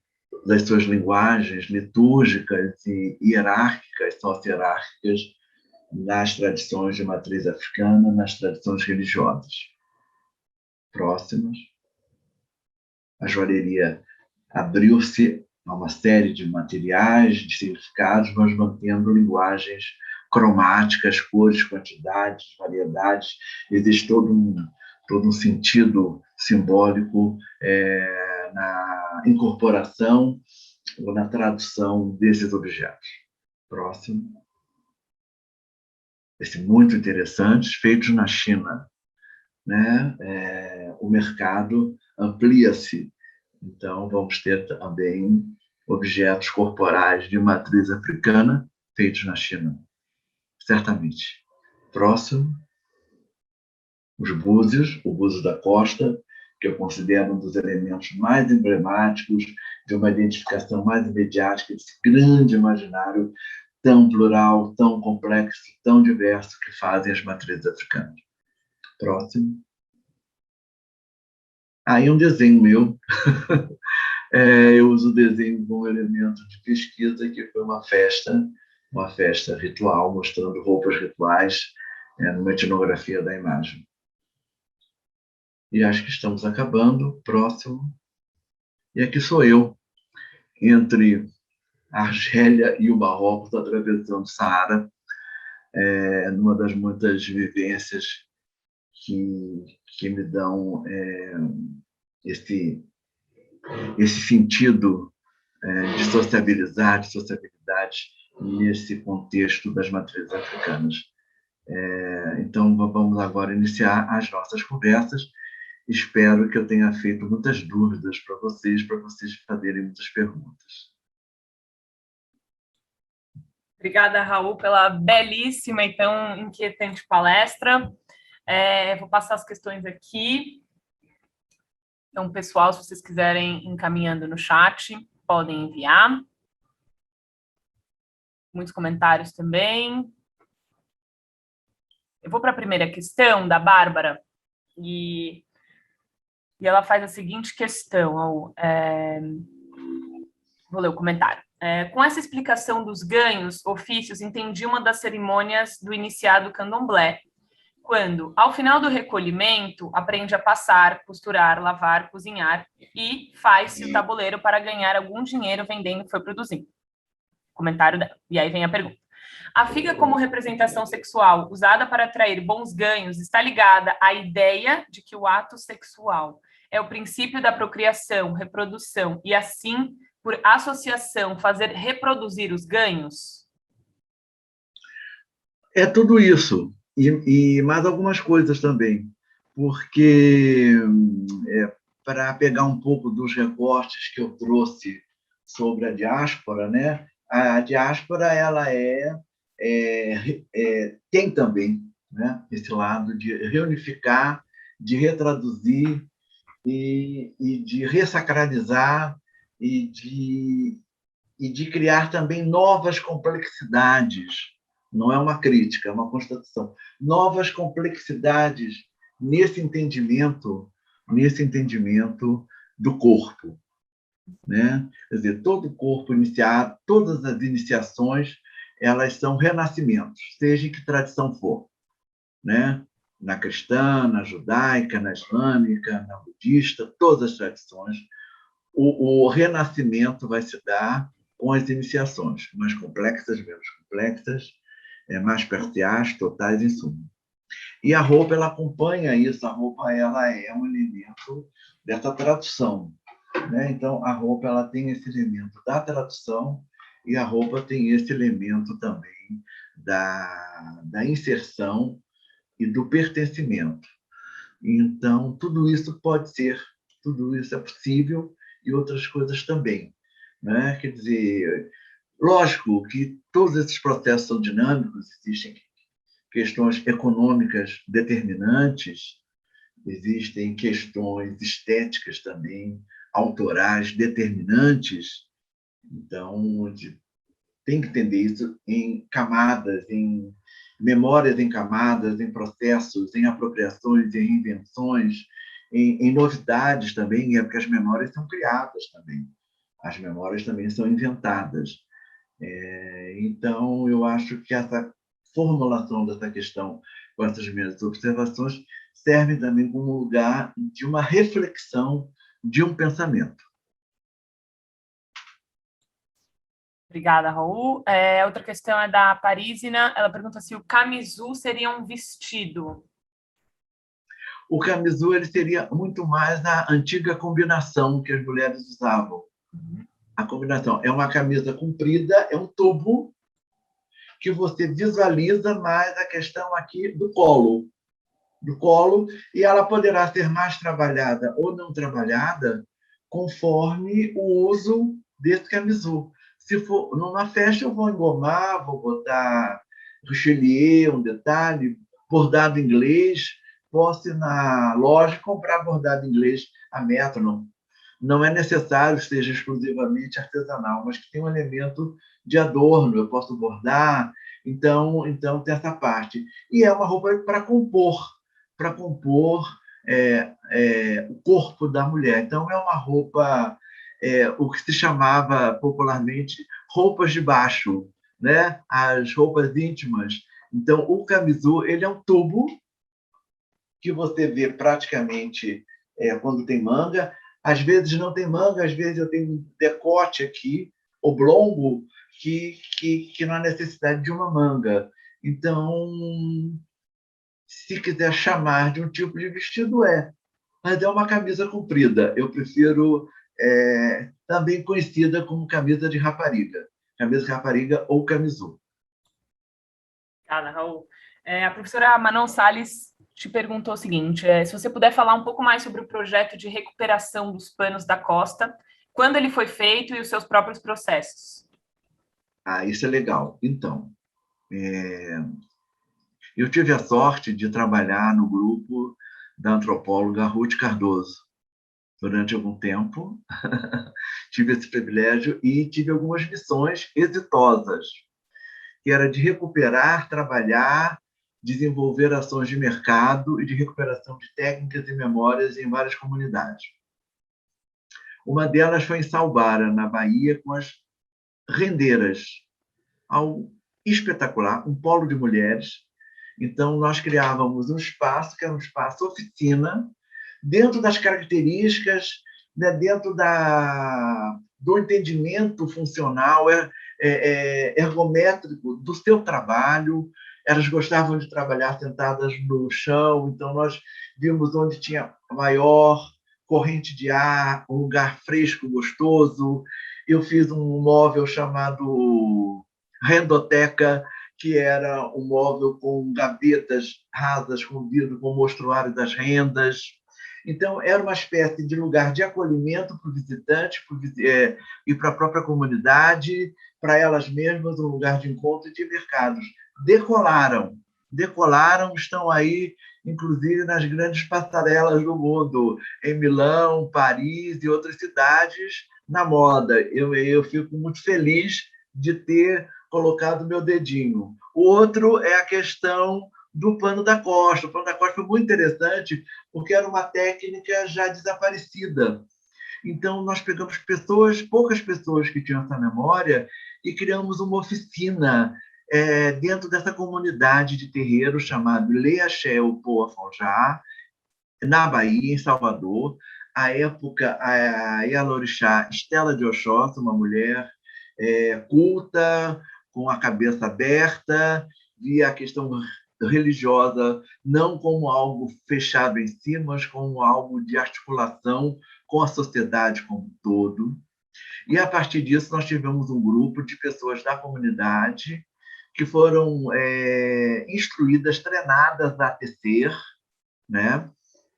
das suas linguagens litúrgicas e hierárquicas, socio-hierárquicas, nas tradições de matriz africana, nas tradições religiosas. Próximas. A joalheria abriu-se a uma série de materiais, de significados, mas mantendo linguagens cromáticas, cores, quantidades, variedades. Existe todo um sentido simbólico na incorporação ou na tradução desses objetos. Próximo. Esse muito interessante, feitos na China, né? O mercado amplia-se. Então, vamos ter também objetos corporais de matriz africana feitos na China, certamente. Próximo, os búzios, o búzio da costa, que eu considero um dos elementos mais emblemáticos de uma identificação mais imediática desse grande imaginário tão plural, tão complexo, tão diverso que fazem as matrizes africanas. Próximo. Aí um desenho meu. Eu uso o desenho como elemento de pesquisa, que foi uma festa ritual, mostrando roupas rituais numa etnografia da imagem. E acho que estamos acabando. Próximo. E aqui sou eu, entre a Argélia e o Marrocos, atravessando o Saara, numa das muitas vivências que me dão esse sentido de sociabilidade nesse contexto das matrizes africanas. Então, vamos agora iniciar as nossas conversas. Espero que eu tenha feito muitas dúvidas para vocês fazerem muitas perguntas. Obrigada, Raul, pela belíssima e tão inquietante palestra. Vou passar as questões aqui. Então, pessoal, se vocês quiserem encaminhando no chat, podem enviar. Muitos comentários também. Eu vou para a primeira questão, da Bárbara, e ela faz a seguinte questão. Vou ler o comentário. Com essa explicação dos ganhos, ofícios, entendi uma das cerimônias do iniciado candomblé, quando, ao final do recolhimento, aprende a passar, costurar, lavar, cozinhar e faz-se o tabuleiro para ganhar algum dinheiro vendendo o que foi produzindo. Comentário dela. E aí vem a pergunta. A figa como representação sexual usada para atrair bons ganhos está ligada à ideia de que o ato sexual é o princípio da procriação, reprodução e, assim, por associação, fazer reproduzir os ganhos? É tudo isso. E mais algumas coisas também. Porque, para pegar um pouco dos recortes que eu trouxe sobre a diáspora, né? A diáspora ela tem também, né, esse lado de reunificar, de retraduzir e de ressacralizar e de criar também novas complexidades. Não é uma crítica, é uma constatação. Novas complexidades nesse entendimento do corpo, né? Quer dizer, todo o corpo iniciado, todas as iniciações, elas são renascimentos, seja em que tradição for, né? Na cristã, na judaica, na islâmica, na budista, todas as tradições, o renascimento vai se dar com as iniciações, mais complexas, menos complexas, mais parciais, totais, em suma. E a roupa, ela acompanha isso, a roupa ela é um elemento dessa tradução, né? Então, a roupa ela tem esse elemento da tradução e a roupa tem esse elemento também da inserção e do pertencimento. Então, tudo isso pode ser, tudo isso é possível e outras coisas também, né? Quer dizer, lógico que todos esses processos são dinâmicos, existem questões econômicas determinantes, existem questões estéticas também, autorais determinantes. Então, tem que entender isso em camadas, em memórias em camadas, em processos, em apropriações, em invenções, em novidades também, porque as memórias são criadas também. As memórias também são inventadas. Então, eu acho que essa formulação dessa questão, com essas minhas observações, serve também como lugar de uma reflexão, de um pensamento. Obrigada, Raul. Outra questão é da Parísina. Ela pergunta se o camisu seria um vestido. O camisu ele seria muito mais a antiga combinação que as mulheres usavam. A combinação é uma camisa comprida, é um tubo que você visualiza mais a questão aqui do colo, e ela poderá ser mais trabalhada ou não trabalhada conforme o uso desse camisu. Se for numa festa, eu vou engomar, vou botar richelieu, um detalhe, bordado inglês. Posso ir na loja e comprar bordado inglês a metro. Não é necessário que seja exclusivamente artesanal, mas que tem um elemento de adorno, eu posso bordar, então tem essa parte. E é uma roupa para compor o corpo da mulher. Então, é uma roupa, o que se chamava popularmente roupas de baixo, né? As roupas íntimas. Então, o camisu ele é um tubo que você vê praticamente quando tem manga. Às vezes não tem manga, às vezes eu tenho um decote aqui, oblongo, que não há necessidade de uma manga. Então, se quiser chamar de um tipo de vestido, mas é uma camisa comprida. Eu prefiro, também conhecida como camisa de rapariga ou camisu. Obrigada, Raul. A professora Manon Salles te perguntou o seguinte, se você puder falar um pouco mais sobre o projeto de recuperação dos panos da costa, quando ele foi feito e os seus próprios processos. Isso é legal. Então, eu tive a sorte de trabalhar no grupo da antropóloga Ruth Cardoso durante algum tempo. Tive esse privilégio e tive algumas missões exitosas, que era de recuperar, trabalhar, desenvolver ações de mercado e de recuperação de técnicas e memórias em várias comunidades. Uma delas foi em Salbara, na Bahia, com as rendeiras. Algo espetacular, um polo de mulheres. Então, nós criávamos um espaço, que era um espaço oficina, dentro das características, né, dentro do entendimento funcional, ergométrico do seu trabalho. Elas gostavam de trabalhar sentadas no chão, então nós vimos onde tinha maior corrente de ar, um lugar fresco, gostoso. Eu fiz um móvel chamado rendoteca, que era um móvel com gavetas rasas com vidro, com o mostruário das rendas. Então, era uma espécie de lugar de acolhimento para o visitante e para a própria comunidade, para elas mesmas, um lugar de encontro e de mercados. Decolaram, estão aí, inclusive, nas grandes passarelas do mundo, em Milão, Paris e outras cidades, na moda. Eu fico muito feliz de ter colocado meu dedinho. O outro é a questão do pano da costa. O pano da costa foi muito interessante, porque era uma técnica já desaparecida. Então, nós pegamos poucas pessoas que tinham essa memória, e criamos uma oficina dentro dessa comunidade de terreiro chamado Leaxé Poa Fonjá, na Bahia, em Salvador. À época, a Ialorixá Estela de Oxóssi, uma mulher culta, com a cabeça aberta, via a questão religiosa não como algo fechado em si, mas como algo de articulação com a sociedade como um todo. E, a partir disso, nós tivemos um grupo de pessoas da comunidade que foram instruídas, treinadas a tecer, né?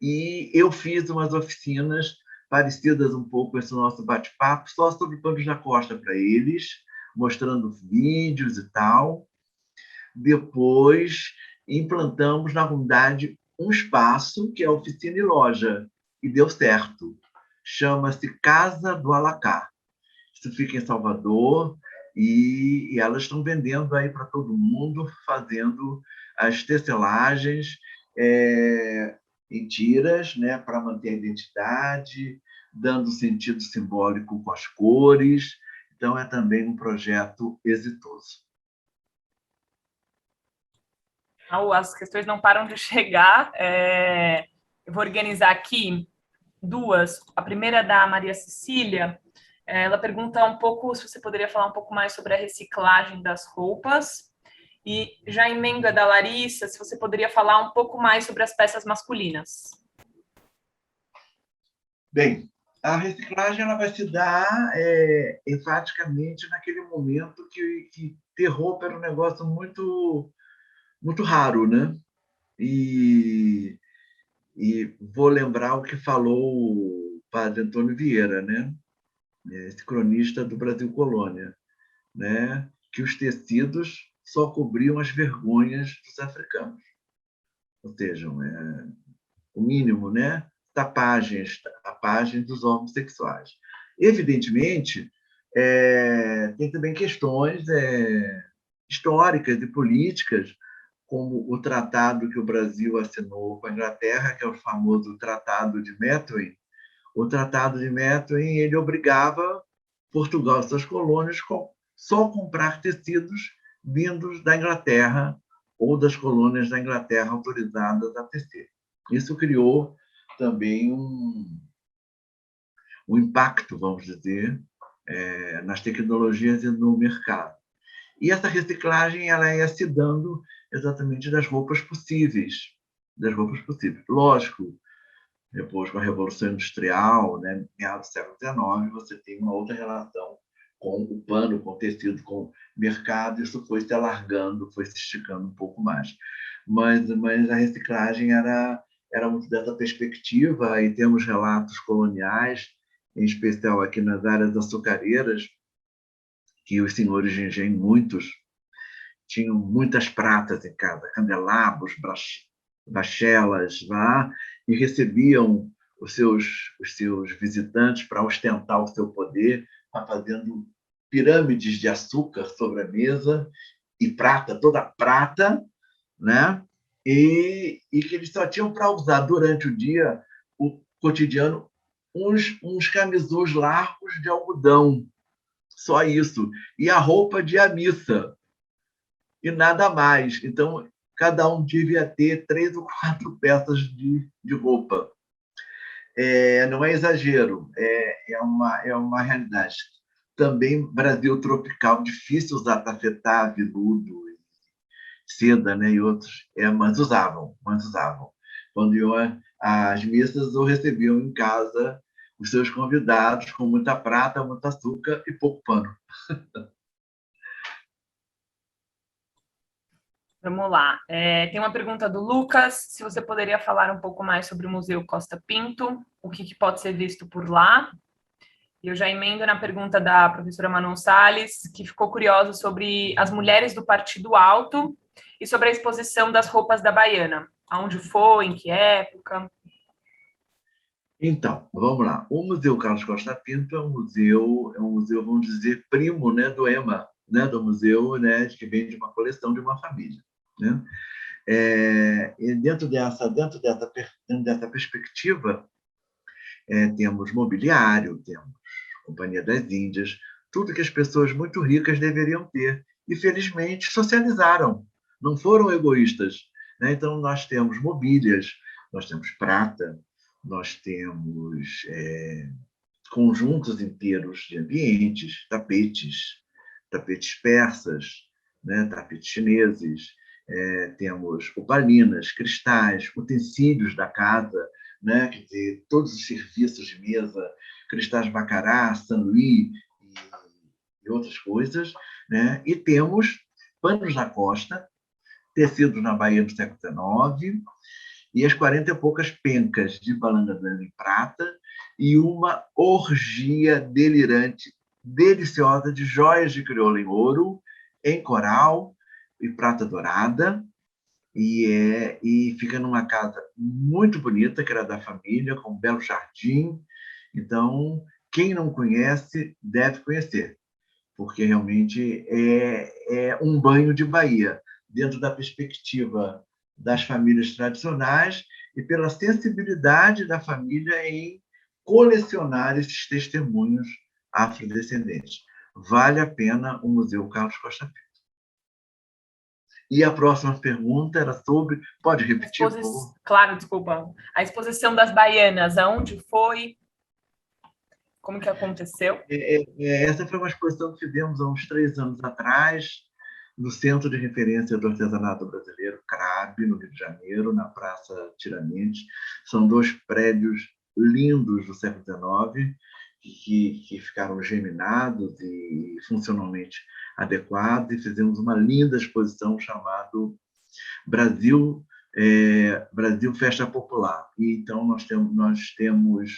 E eu fiz umas oficinas parecidas um pouco com esse nosso bate-papo, só sobre panos da costa para eles, mostrando vídeos e tal. Depois, implantamos na comunidade um espaço que é oficina e loja, e deu certo. Chama-se Casa do Alacá. Isso fica em Salvador, e elas estão vendendo aí para todo mundo, fazendo as tecelagens em tiras, né, para manter a identidade, dando sentido simbólico com as cores. Então, é também um projeto exitoso. As questões não param de chegar. Eu vou organizar aqui duas. A primeira é da Maria Cecília. Ela pergunta um pouco se você poderia falar um pouco mais sobre a reciclagem das roupas. E já emenda da Larissa, se você poderia falar um pouco mais sobre as peças masculinas. Bem, a reciclagem ela vai se dar enfaticamente naquele momento que ter roupa era um negócio muito, muito raro, né? E vou lembrar o que falou o padre Antônio Vieira, né? Esse cronista do Brasil Colônia, né? Que os tecidos só cobriam as vergonhas dos africanos. Ou seja, o mínimo, né? Tapagens dos homossexuais. Evidentemente, tem também questões históricas e políticas, como o tratado que o Brasil assinou com a Inglaterra, que é o famoso Tratado de Methuen. O Tratado de Methuen ele obrigava Portugal e suas colônias só comprar tecidos vindos da Inglaterra ou das colônias da Inglaterra autorizadas a tecer. Isso criou também um impacto, vamos dizer, nas tecnologias e no mercado. E essa reciclagem ela ia se dando exatamente das roupas possíveis. Lógico, depois com a Revolução Industrial, né, meados do século XIX, você tem uma outra relação com o pano, com o tecido, com o mercado. Isso foi se alargando, foi se esticando um pouco mais. mas a reciclagem era muito dessa perspectiva, e temos relatos coloniais, em especial aqui nas áreas açucareiras, que os senhores de engenho, muitos, tinham muitas pratas em casa, candelabros, bachelas, lá, e recebiam os seus visitantes para ostentar o seu poder, fazendo pirâmides de açúcar sobre a mesa, e prata, toda prata, né? E que eles só tinham para usar durante o dia, o cotidiano, uns camisões largos de algodão, só isso, e a roupa de a missa, e nada mais. Então, cada um devia ter 3 ou 4 peças de roupa. Não é exagero, é uma realidade. Também Brasil tropical, difícil usar tafetá, veludo, seda, né, e outros, mas usavam. Quando iam às missas, ou recebiam em casa os seus convidados com muita prata, muito açúcar e pouco pano. Vamos lá. Tem uma pergunta do Lucas, se você poderia falar um pouco mais sobre o Museu Costa Pinto, o que pode ser visto por lá. E eu já emendo na pergunta da professora Manon Salles, que ficou curiosa sobre as mulheres do Partido Alto e sobre a exposição das roupas da Baiana. Aonde foi, em que época? Então, vamos lá. O Museu Carlos Costa Pinto é um museu, vamos dizer, primo, né, do EMA, né, do museu, né, que vem de uma coleção de uma família, né? E dentro dessa perspectiva, temos mobiliário, temos Companhia das Índias, tudo que as pessoas muito ricas deveriam ter. E, felizmente, socializaram, não foram egoístas, né? Então, nós temos mobílias, nós temos prata, nós temos conjuntos inteiros de ambientes, tapetes persas, né? Tapetes chineses, temos opalinas, cristais, utensílios da casa, né? Quer dizer, todos os serviços de mesa, cristais Baccarat, Saint-Louis e outras coisas, né? E temos panos da costa, tecidos na Bahia do século XIX, e as 40 e poucas pencas de balangandã em prata, e uma orgia delirante, deliciosa, de joias de crioula em ouro, em coral e prata dourada, e fica numa casa muito bonita, que era da família, com um belo jardim. Então, quem não conhece, deve conhecer, porque realmente é um banho de Bahia, dentro da perspectiva das famílias tradicionais e pela sensibilidade da família em colecionar esses testemunhos afrodescendentes. Vale a pena o Museu Carlos Costa Pinto. E a próxima pergunta era sobre... Pode repetir, por favor? Claro, desculpa. A exposição das baianas, aonde foi? Como que aconteceu? Essa foi uma exposição que fizemos há uns 3 anos atrás, no Centro de Referência do Artesanato Brasileiro, CRAB, no Rio de Janeiro, na Praça Tiradentes. São 2 prédios lindos do século XIX, que ficaram geminados e funcionalmente adequados, e fizemos uma linda exposição chamada Brasil, Brasil Festa Popular. E então nós temos,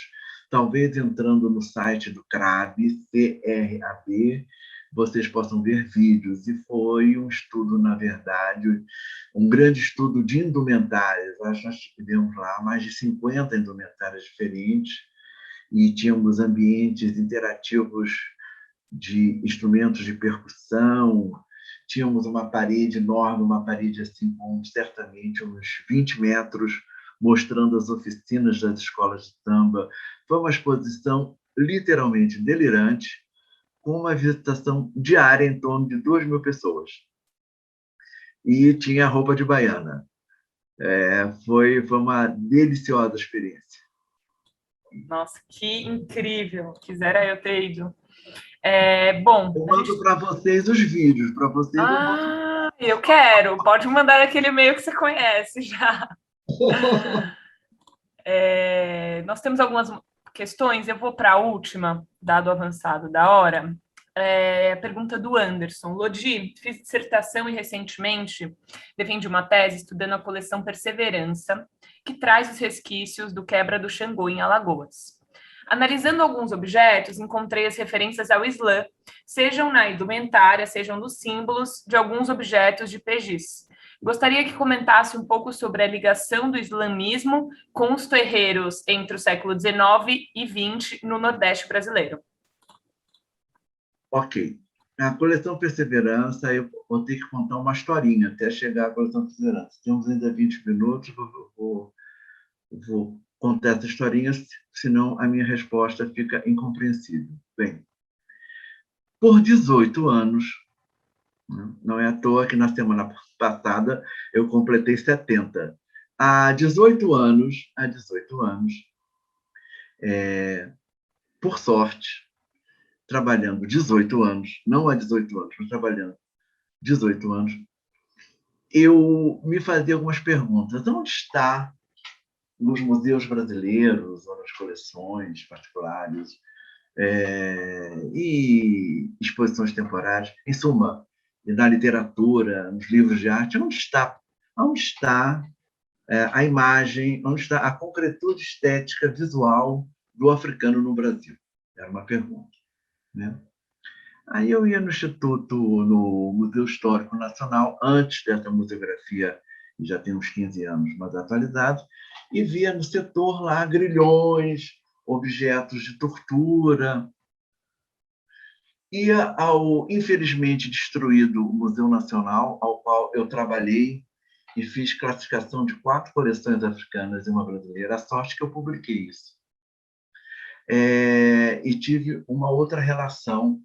talvez entrando no site do CRAB, CRAB, vocês possam ver vídeos. E foi um estudo, na verdade, um grande estudo de indumentárias. Acho que nós tivemos lá mais de 50 indumentárias diferentes, e tínhamos ambientes interativos de instrumentos de percussão, tínhamos uma parede enorme, uma parede assim, com certamente uns 20 metros, mostrando as oficinas das escolas de samba. Foi uma exposição literalmente delirante, com uma visitação diária em torno de 2.000 pessoas. E tinha roupa de baiana. Foi uma deliciosa experiência. Nossa, que incrível! Quisera eu ter ido. Bom, eu mando para vocês os vídeos, para vocês. Eu quero. Pode mandar aquele e-mail que você conhece já. Nós temos algumas questões. Eu vou para a última, dado o avançado da hora. a pergunta do Anderson. Lodi, fiz dissertação e recentemente defendi uma tese estudando a coleção Perseverança, que traz os resquícios do Quebra do Xangô em Alagoas. Analisando alguns objetos, encontrei as referências ao Islã, sejam na indumentária, sejam nos símbolos de alguns objetos de PGs. Gostaria que comentasse um pouco sobre a ligação do islamismo com os terreiros entre o século XIX e XX no Nordeste brasileiro. Ok. A coleção Perseverança, eu vou ter que contar uma historinha até chegar à coleção Perseverança. Temos ainda 20 minutos, vou contar essa historinha, senão a minha resposta fica incompreensível. Bem, por 18 anos, não é à toa que na semana passada eu completei 70. Há 18 anos, por sorte, trabalhando 18 anos, não há 18 anos, mas trabalhando 18 anos, eu me fazia algumas perguntas. Onde está, nos museus brasileiros ou nas coleções particulares e exposições temporárias, em suma, na literatura, nos livros de arte, onde está a imagem, onde está a concretude estética visual do africano no Brasil? Era uma pergunta, né? Aí eu ia no Instituto, no Museu Histórico Nacional, antes dessa museografia, já tem uns 15 anos mais atualizado, e via no setor lá grilhões, objetos de tortura. Ia ao, infelizmente, destruído Museu Nacional, ao qual eu trabalhei e fiz classificação de 4 coleções africanas e uma brasileira. A sorte que eu publiquei isso. E tive uma outra relação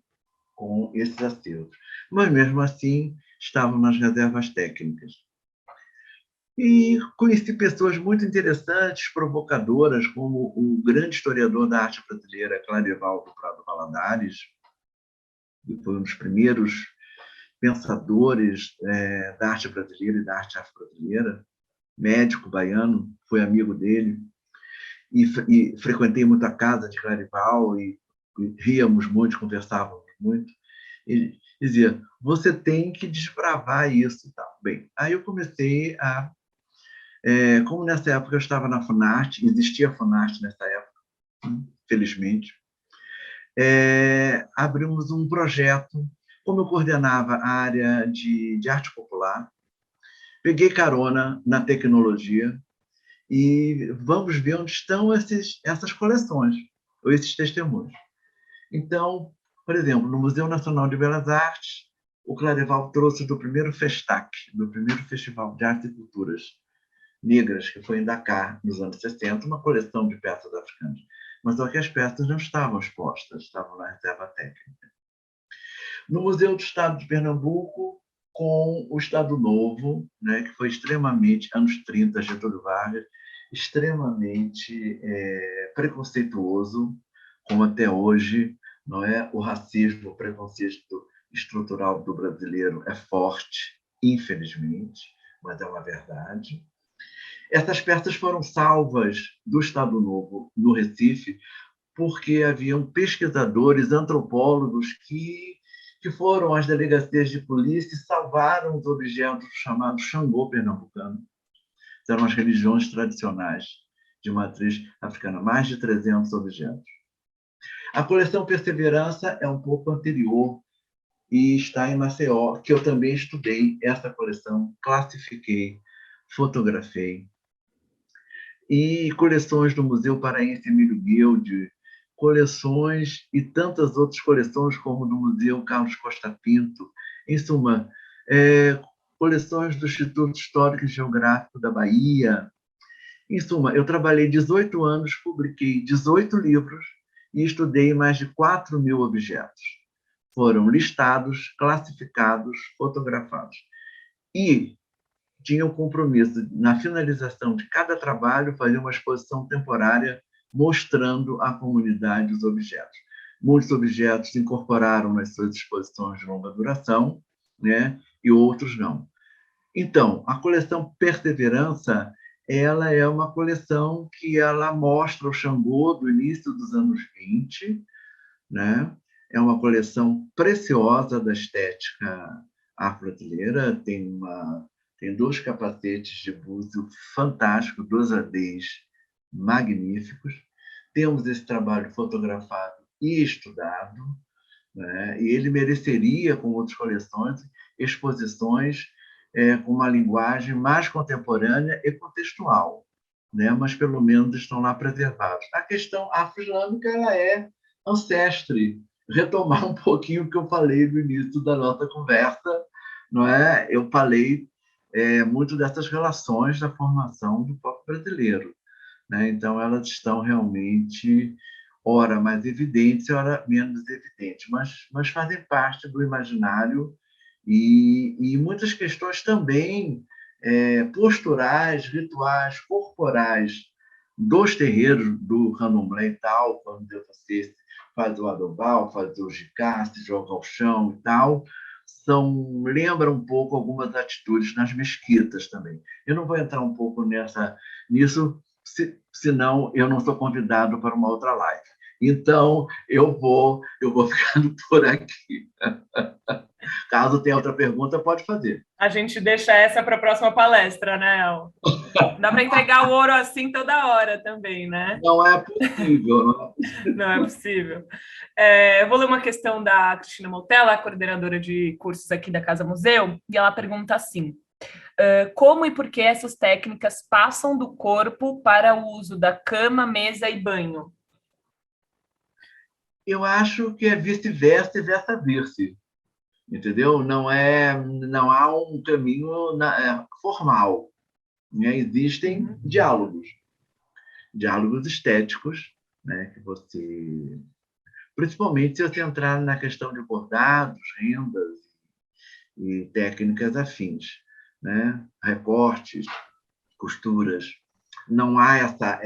com esses acervos. Mas, mesmo assim, estavam nas reservas técnicas. E conheci pessoas muito interessantes, provocadoras, como o grande historiador da arte brasileira, Clarivaldo Prado Valadares, que foi um dos primeiros pensadores da arte brasileira e da arte afro-brasileira, médico baiano, foi amigo dele, e frequentei muito a casa de Clarival, e ríamos muito, conversávamos muito, e dizia, você tem que desbravar isso e tal. Bem, aí eu comecei a... como nessa época eu estava na Funarte, existia a Funarte nessa época, felizmente, abrimos um projeto, como eu coordenava a área de arte popular, peguei carona na tecnologia e vamos ver onde estão essas coleções, ou esses testemunhos. Então, por exemplo, no Museu Nacional de Belas Artes, o Clarival trouxe do primeiro Festac, do primeiro Festival de Artes e Culturas Negras, que foi em Dakar, nos anos 60, uma coleção de peças africanas. Mas só que as peças não estavam expostas, estavam na reserva técnica. No Museu do Estado de Pernambuco, com o Estado Novo, né, que foi extremamente, anos 30, Getúlio Vargas, extremamente preconceituoso, como até hoje, não é? O racismo, o preconceito estrutural do brasileiro é forte, infelizmente, mas é uma verdade. Essas peças foram salvas do Estado Novo, no Recife, porque haviam pesquisadores, antropólogos que foram às delegacias de polícia e salvaram os objetos chamados Xangô pernambucano. Eram as religiões tradicionais de matriz africana, mais de 300 objetos. A coleção Perseverança é um pouco anterior e está em Maceió, que eu também estudei essa coleção, classifiquei, fotografei. E coleções do Museu Paraense Emílio Guild, coleções e tantas outras coleções, como do Museu Carlos Costa Pinto. Em suma, coleções do Instituto Histórico e Geográfico da Bahia. Em suma, eu trabalhei 18 anos, publiquei 18 livros e estudei mais de 4.000 objetos. Foram listados, classificados, fotografados. E tinha o compromisso, na finalização de cada trabalho, fazer uma exposição temporária mostrando à comunidade os objetos. Muitos objetos se incorporaram nas suas exposições de longa duração, né? E outros não. Então, a coleção Perseverança, ela é uma coleção que ela mostra o Xangô do início dos anos 20, né? É uma coleção preciosa da estética afro-brasileira. Tem 2 capacetes de búzio fantásticos, 2 ADs magníficos. Temos esse trabalho fotografado e estudado, né? E ele mereceria, com outras coleções, exposições com uma linguagem mais contemporânea e contextual, né? Mas pelo menos estão lá preservados. A questão afro-islâmica ela é ancestre. Retomar um pouquinho o que eu falei no início da nossa conversa, não é? Eu falei muito dessas relações da formação do povo brasileiro, né? Então, elas estão realmente, ora mais evidentes, ora menos evidentes, mas fazem parte do imaginário e muitas questões também posturais, rituais, corporais dos terreiros do candomblé e tal, quando você faz o adobal, faz o jicá, se joga ao chão e tal, lembra um pouco algumas atitudes nas mesquitas também. Eu não vou entrar um pouco nisso, senão eu não sou convidado para uma outra live. Então, eu vou ficando por aqui. Caso tenha outra pergunta, pode fazer. A gente deixa essa para a próxima palestra, né, El? Dá para entregar o ouro assim toda hora também, né? Não é possível. Não é possível. Não é possível. Eu vou ler uma questão da Cristina Moutella, coordenadora de cursos aqui da Casa Museu, e ela pergunta assim: como e por que essas técnicas passam do corpo para o uso da cama, mesa e banho? Eu acho que é vice-versa e versa-versa, entendeu? Não há um caminho formal, né? Existem diálogos estéticos, né? Que você, principalmente se você entrar na questão de bordados, rendas e técnicas afins, né? Recortes, costuras, não há essa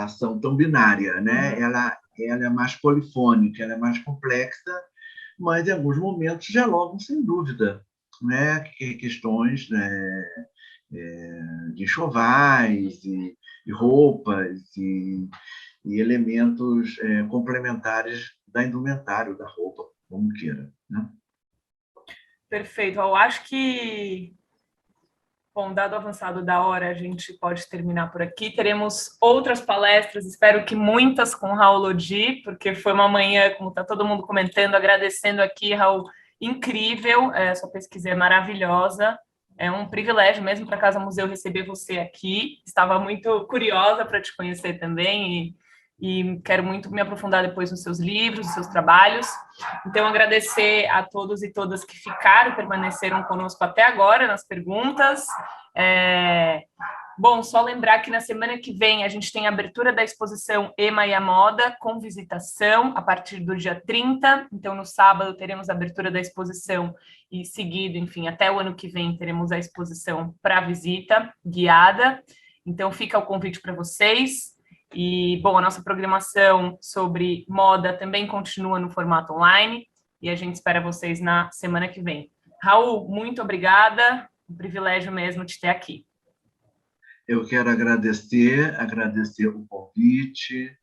ação tão binária, né? Ela é mais polifônica, ela é mais complexa, mas em alguns momentos dialogam sem dúvida, né? Questões, né? De enxovais e roupas e elementos complementares da indumentário da roupa, como queira, né? Perfeito. Eu acho que, bom, dado o avançado da hora, a gente pode terminar por aqui. Teremos outras palestras, espero que muitas com Raul Lodi, porque foi uma manhã, como está todo mundo comentando, agradecendo aqui, Raul, incrível, sua pesquisa é maravilhosa. É um privilégio mesmo para a Casa Museu receber você aqui. Estava muito curiosa para te conhecer também e quero muito me aprofundar depois nos seus livros, nos seus trabalhos. Então, agradecer a todos e todas que ficaram, permaneceram conosco até agora nas perguntas. Bom, só lembrar que na semana que vem a gente tem a abertura da exposição Ema e a Moda, com visitação, a partir do dia 30. Então, no sábado, teremos a abertura da exposição e seguido, enfim, até o ano que vem, teremos a exposição para visita guiada. Então, fica o convite para vocês. E, bom, a nossa programação sobre moda também continua no formato online e a gente espera vocês na semana que vem. Raul, muito obrigada. Um privilégio mesmo te ter aqui. Eu quero agradecer o convite,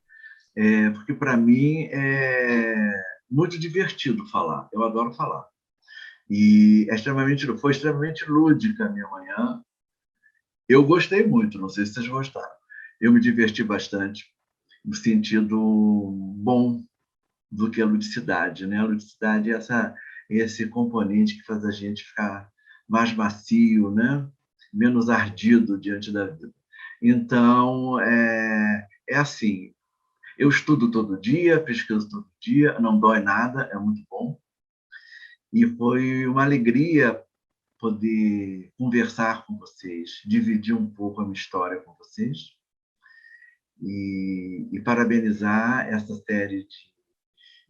porque para mim é muito divertido falar. Eu adoro falar. E foi extremamente lúdica a minha manhã. Eu gostei muito, não sei se vocês gostaram. Eu me diverti bastante, no sentido bom do que a ludicidade, né? A ludicidade é esse componente que faz a gente ficar mais macio, né? Menos ardido diante da vida. Então, é assim, eu estudo todo dia, pesquiso todo dia, não dói nada, é muito bom. E foi uma alegria poder conversar com vocês, dividir um pouco a minha história com vocês e parabenizar essa série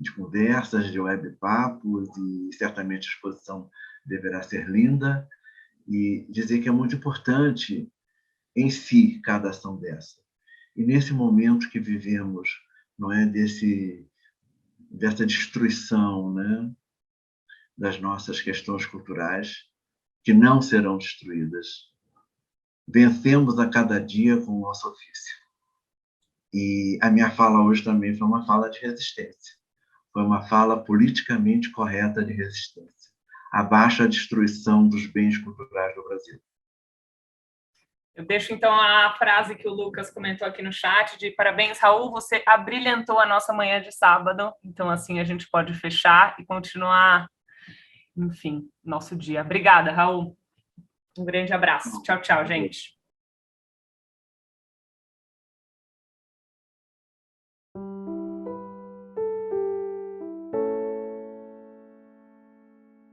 de conversas, de web-papos, e certamente a exposição deverá ser linda, e dizer que é muito importante em si cada ação dessa. E nesse momento que vivemos, não é, dessa destruição, né, das nossas questões culturais, que não serão destruídas. Vencemos a cada dia com o nosso ofício. E a minha fala hoje também foi uma fala de resistência. Foi uma fala politicamente correta de resistência. Abaixo a destruição dos bens culturais do Brasil. Eu deixo, então, a frase que o Lucas comentou aqui no chat, de parabéns, Raul, você abrilhantou a nossa manhã de sábado. Então, assim, a gente pode fechar e continuar, enfim, nosso dia. Obrigada, Raul. Um grande abraço. Tchau, tchau, gente.